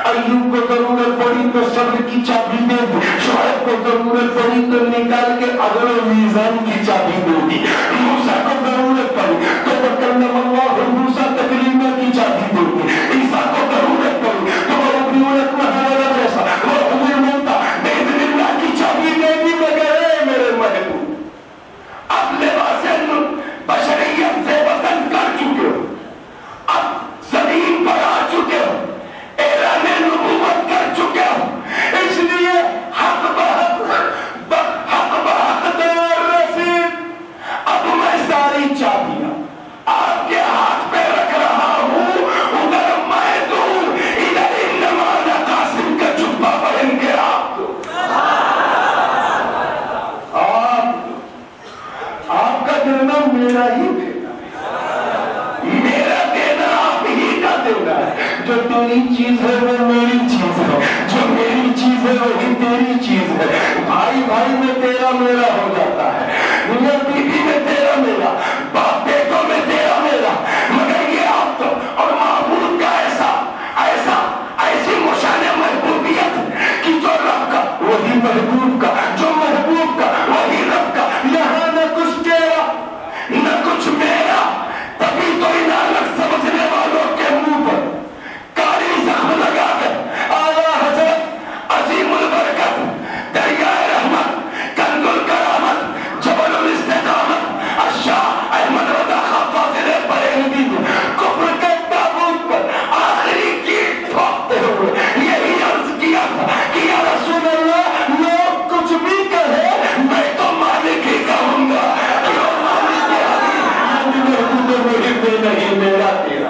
ایوب کو ضرورت پڑی تو صبر کی چابی دے دی. شعیب کو ضرورت پڑی تو نکال کے عدل و میزان کی چابی دے دی. موسیٰ کو ضرورت پڑی تو وکلم اللہ موسیٰ تکلیمہ کی چابی دے دی. عیسیٰ کو ضرورت پڑی تو ابنیت محمد جیسا وہ حضور ملتا بإذن اللہ کی چابی دے دی. مگر اے میرے محبوب اب لباس بشریت سے وطن کر چکے ہو، اب زمین پر آ چکے ہو، اعلان نبوت کر چکے ہو، اس لیے حق بحق دار رسید. اب میں ساری چابیاں آپ کے ہاتھ پہ رکھ رہا ہوں. ادھر میں دوں، ادھر انما قاسم کا جبہ پہن کے آپ دو. آپ کا دینا میرا ہی دینا ہے، میرا دینا آپ ہی کا دینا ہے. جو تیری چیز ہے وہ میری چیز ہے، جو میری چیز ہے وہی تیری چیز ہے. بھائی بھائی میں تیرا میرا ہو جاتا ہے، میاں بیوی میں تیرا میرا، باپ بیٹوں میں تیرا میرا. مگر یہ آپ تو اور معبود کا ایسی مشان محبوبیت کہ جو رب کا وہی محبوب کا، جو محبوب کا وہی رب کا. یہاں نہ کچھ تیرا نہ کچھ میرا. تبھی تو ان الگ سمجھنے والوں کے منہ پر کاری زخم لگا کر اعلیٰ حضرت عظیم البرکت دریائے رحمت کنز الکرامت جبل الاستقامت الشاہ احمد رضا خان فاضل بریلوی کفر کے تابوت پر آخری کیٹ ٹھوکتے ہوئے یہی عرض کیا تھا کہ یا رسول اللہ لوگ کچھ بھی کہے میں تو مالک ہی کہوں گا. کیوں مالک ہے نہیں میرا تیرا.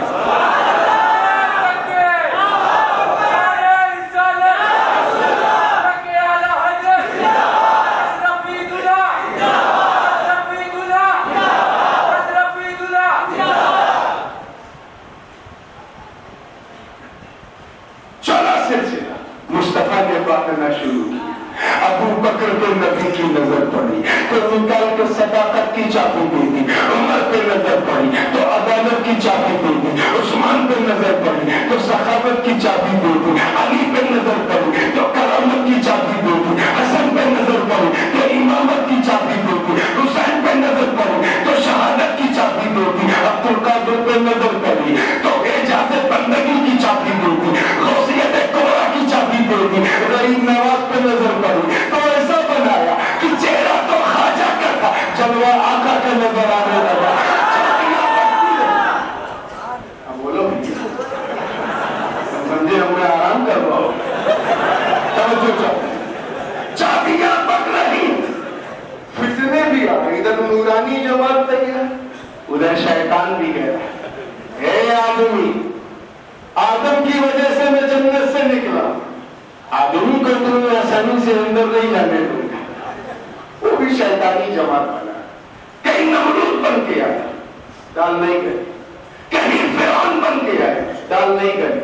چابی دے دی، عمر پہ نظر پڑی تو عدالت کی چابی دے دی، عثمان پہ نظر پڑی تو سخاوت کی چابی دے دی، علی پہ نظر پڑی تو کرامت کی چابی دے دی، حسن پہ نظر پڑی تو امامت کی چابی دے دی، حسین پہ نظر پڑی تو شہادت کی چابی دے دی، عبدالقادر پہ نظر پڑی تو اجازت بندگی کی چابی دے دی، غوثیت کبریٰ کی چابی دے دی، رحیم نواز پہ نظر پڑی تو ایسا بنایا کہ چہرہ تو خواجہ کا تھا، جلوہ آقا کا نظر آنے لگا۔ اب بولو سمجھے، ہمیں آرام کرواؤ، چابیاں پک رہی، فتنے بھی آ گئے، ادھر نورانی جماعت تیار، ادھر شیطان بھی گیا۔ اے آدمی، آدم کی وجہ سے میں جنت سے نکلا، آدمی کو تم آسانی سے اندر نہیں جانے دوں گا، وہ بھی شیطانی جماعت بنا، کہیں نمرود بن کے آیا، دال نہیں گئی، کہیں فرعون بن کے آیا، دال نہیں گئی،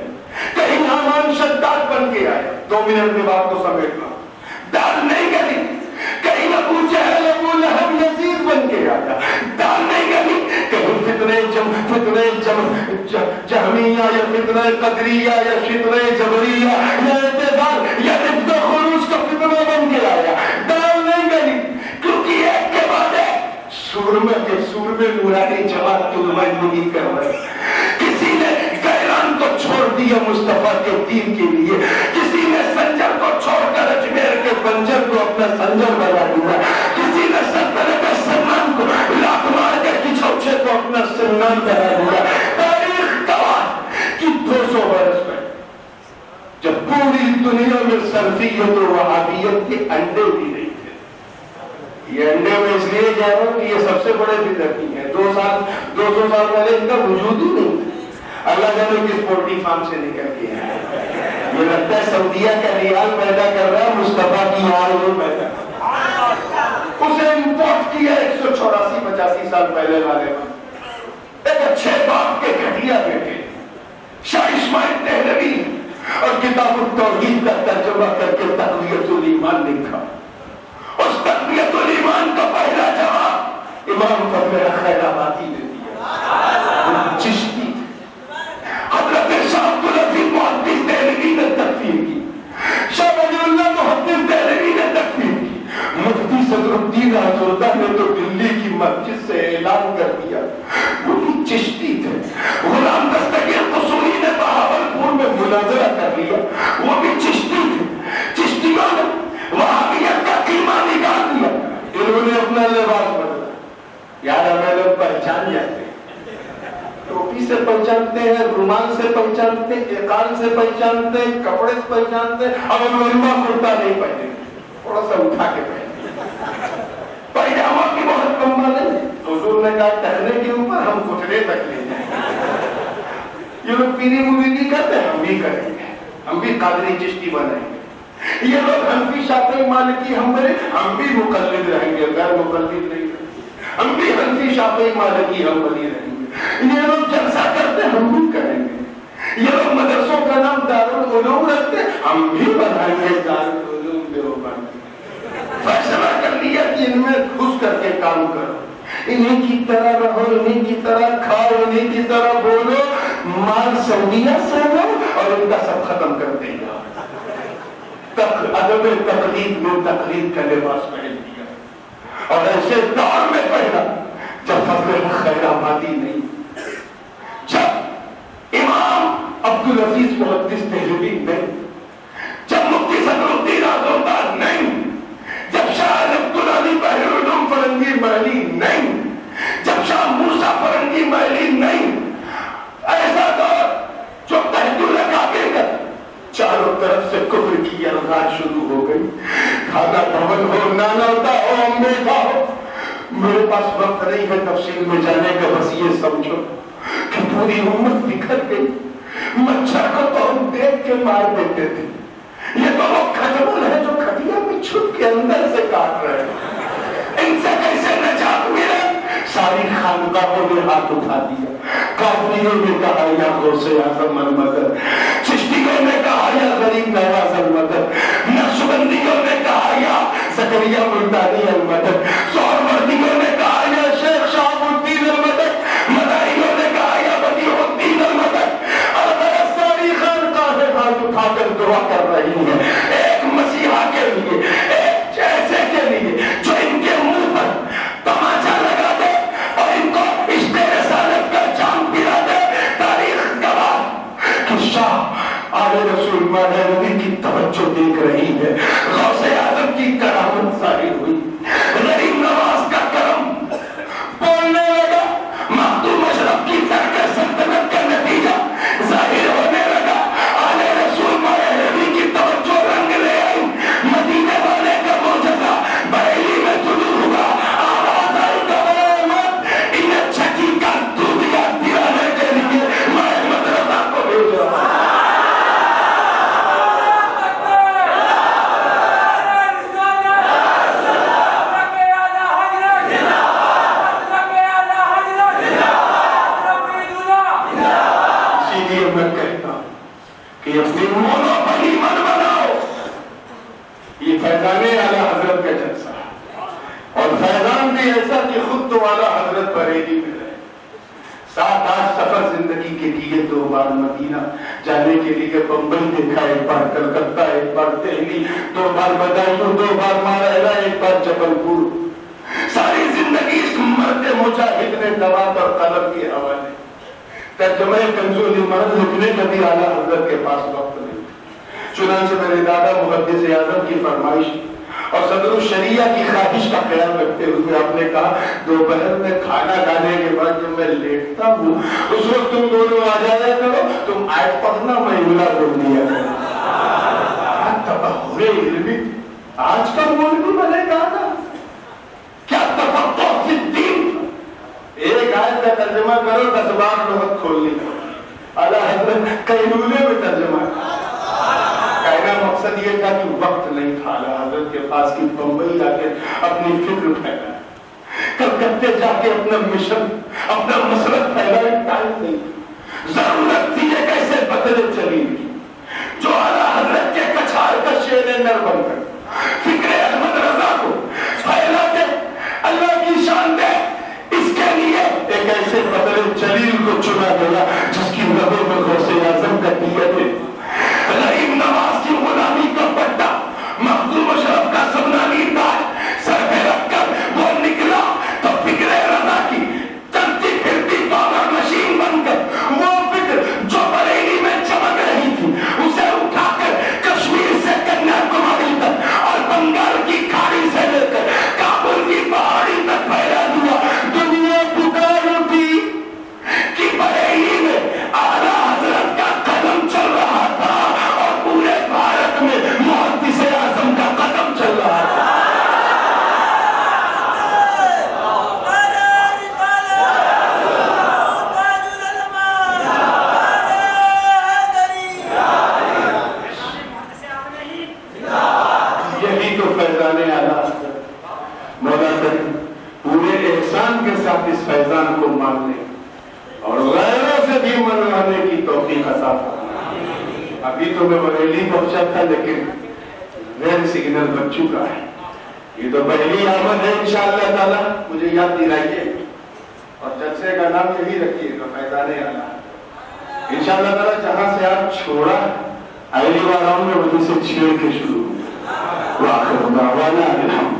کہیں حامان شداد بن کے آیا، 2 منٹ میں بات کو سمیٹنا، دال نہیں گئی، کہیں ابو جہل ابو لہب یزید بن کے آیا، دال نہیں گئی، کہیں فتنہ جہمیہ یا فتنہ قدریہ یا فتنہ جبریہ یا اعتزال یا رفض و خروج کا فتنہ بن کے آیا، دال نہیں گئی، کیونکہ ایک کے بعد ایک سورمے نورانی جماعت کی نمائندگی کر رہے، کسی نے گیلان کو چھوڑ دیا مصطفیٰ کے دین کے لیے، کسی نے سنجر کو چھوڑ کر اجمیر کے بنجر کو اپنا سنجر بنا دیا، کسی نے سلطنت سلمان کو لات مار کے کچھوچے کو اپنا سلمان بنا دیا۔ تاریخ گواہ کہ 200 برس میں جب پوری دنیا میں سلفیت و وہابیت کے انڈے بھی نہیں تھے، یہ انڈے میں اس لیے کہہ رہا ہوں کہ یہ سب سے بڑے بدعتی ہیں، 200 سال پہلے ان کا وجود ہی نہیں تھا، اللہ جانے کس پولٹری فارم سے نکل کے ہیں، یہ لگتا ہے سعودیہ کا ریال پیدا کر رہا ہے، مصطفیٰ کی آل وہ پیدا کر رہا ہے، اسے امپورٹ کیا 184-85 سال پہلے والے ایک اچھے باپ کے گھٹیا بیٹے شاہ اسماعیل دہلوی اور کتاب التوحید کا ترجمہ کر کے تقویت الایمان لکھا، اس تقویت الایمان کا پہلا جواب امام فضل خیر آبادی نے دیا، چشتی حضرت شاہ عبدالعزیز محدث دہلوی نے تکفیر کی، شاہ ولی اللہ محدث دہلوی نے تکفیر کی، مفتی صدر الدین آزردہ نے تو دلی کی مسجد سے اعلان کر دیا، وہ بھی چشتی تھے، غلام دستگیر قصوری نے بہاولپور میں مناظرہ کر لیا، وہ بھی چشتی تھے، چشتیوں نے وہابیت کا قیمہ نکال دیا، انہوں نے اپنا لباس بدلا، یار ہمیں لوگ پہچان جاتے ہیں، ٹوپی سے پہچانتے ہیں، رومال سے پہچانتے ہیں، اقال سے پہچانتے ہیں، کپڑے سے پہچانتے ہیں، اب ہم لمبا کرتا نہیں پہنے، تھوڑا سا اٹھا کے پہنے، پائجامہ کی بہت کم بات ہے، حضور نے کہا ٹہلنے کے اوپر ہم گھٹنے تک لے جائیں، یہ لوگ پیری مویدی کرتے ہیں، ہم بھی کریں گے، ہم بھی قادری چشتی بنائیں گے، یہ لوگ حنفی شافعی مالکی ہم بھی مقلد رہیں گے، غیر مقلد نہیں رہیں گے، ہم بھی حنفی شافعی مالکی ہم بنی رہیں گے، یہ لوگ جلسہ کرتے ہیں ہم بھی کریں گے، یہ لوگ مدرسوں کا نام دارالعلوم رکھتے ہیں ہم بھی بنائیں گے دارالعلوم دیوبند، فیصلہ کر لیا کہ ان میں گھس کر کے کام کرو، انہیں کی طرح رہو، انہیں کی طرح کھاؤ، انہیں کی طرح بولو، مال سعودیہ سے لو اور ان کا سب ختم کر دے گا، ادب تقلید میں تقلید کا لباس پہن دیا، اور ایسے دور میں پہنا جب فضل خیر آبادی نہیں، جب امام عبدالعزیز محدث دہلوی نہیں، جب مفتی صدر الدین آزردہ نہیں، جب شاہ عبدالعلی بحر العلوم فرنگی محلی نہیں، جب شاہ موسیٰ فرنگی محلی نہیں، ایسا دور جو تحت الکعبہ کا چاروں طرف سے کفر کی الغاز شروع ہو گئی، کھانا بھون ہو، نانوتا ہو، امیتا ہو، میرے پاس وقت نہیں ہے تفصیل میں جانے کا، بس یہ سمجھو کہ پوری امت بکھر گئی، مچھر کو تو ہم دیکھ کے مار دیتے تھے، یہ تو وہ کھجول ہے جو کھٹیا میں چھپ کے اندر سے کاٹ رہے ہیں، ان سے کیسے نجات ملے؟ ساری خانقاہوں نے ہاتھ اٹھا دیا، قادریوں نے کہا یا غوث اعظم المدد، چشتیوں نے کہا یا غریب نواز المدد، نقشبندیوں نے کہا یا زکریا ملتانی المدد، سہروردیوں نے کہا یا شیخ یہ مونوپلی مت بناؤ. یہ فیضان اعلیٰ حضرت کا جلسہ اور فیضان بھی ایسا کہ خود تو اعلیٰ حضرت بریلی میں رہے. 7-8 سفر زندگی کے کیے, 2 بار مدینہ جانے کے لیے بمبئی دیکھا, 1 بار کلکتہ, 1 بار دہلی, 2 بار بدایوں, 2 بار مارینا, 1 بار جبل پور. ساری زندگی اس مرد مجاہد نے دوات اور قلم کے حوالے. ترجمہ کنز الایمان لکھنے کا بھی اعلیٰ حضرت کے پاس وقت نہیں. چنانچہ میرے دادا محدث اعظم کی فرمائش اور صدر الشریعہ کی خواہش کا خیال رکھتے ہوئے آپ نے کہا, دوپہر میں کھانا کھانے کے بعد جب میں لیٹتا ہوں اس وقت تم دونوں آ جایا کرو, تم آیت پڑھنا, میں املا بول دیا کرو. تبحر علمی آج کا مولوی بنے گا نا, کیا تفقہ فی الدین. ایک آیت کا ترجمہ کرو, 10 بار لغت کھول لی. اعلیٰ حضرت قیلولے میں ترجمہ کہنا مقصد یہ تھا کہ وقت نہیں تھا اعلیٰ حضرت کے پاس کہ بمبئی جا کے اپنی فکر پھیلائے, کلکتے جا کے اپنا مشن, اپنا مسلک پھیلائے. ٹائم نہیں, ضرورت تھی یہ کیسے بدلے چلی جو اعلیٰ حضرت کے کچھار کا شیر نر بن کر فکر احمد رضا کو پھیلا کے اللہ کی شان دے. اس کے لیے ایک ایسے بدلے جلیل کو چنا گیا جس کی لبوں میں غوث اعظم کا نیت ہے. رحیم نواز کی غلامی کا پٹا, مخدوم اشرف کا سمنانی تاج سر پہ رکھ کر وہ نکلا تو فکر رضا کی چلتی پھرتی پاور مشین بن کر وہ فکر جو بریلی میں چمک رہی تھی اسے اٹھا کر کشمیر سے کنیا کماری تک اور بنگال کی کھاڑی سے لے کر کابل کی پہاڑی تک پھیلا دیا. دنیا پکار اٹھی کہ بریلی میں اعلیٰ حضرت کا قدم چل رہا تھا اور پورے بھارت میں محدث اعظم کا قدم چل رہا تھا. یہی تو فیضان اعلیٰ حضرت مولا کریم پورے احسان کے ساتھ اس فیضان کو ماننے اور غیروں سے بھی منوانے کی توفیق عطا فرمائے. ابھی تو میں بریلی پہنچا تھا لیکن ریل سگنل بن چکا ہے. یہ تو پہلی آمد ہے انشاءاللہ تعالی, مجھے یاد دلائیے اور جلسے کا نام یہی رکھیے گا فیضان اعلیٰ. انشاءاللہ تعالی جہاں سے آپ چھوڑا اگلی بار آؤں گے وہیں سے چھیڑ کے شروع. وآخر دعوانا الحمد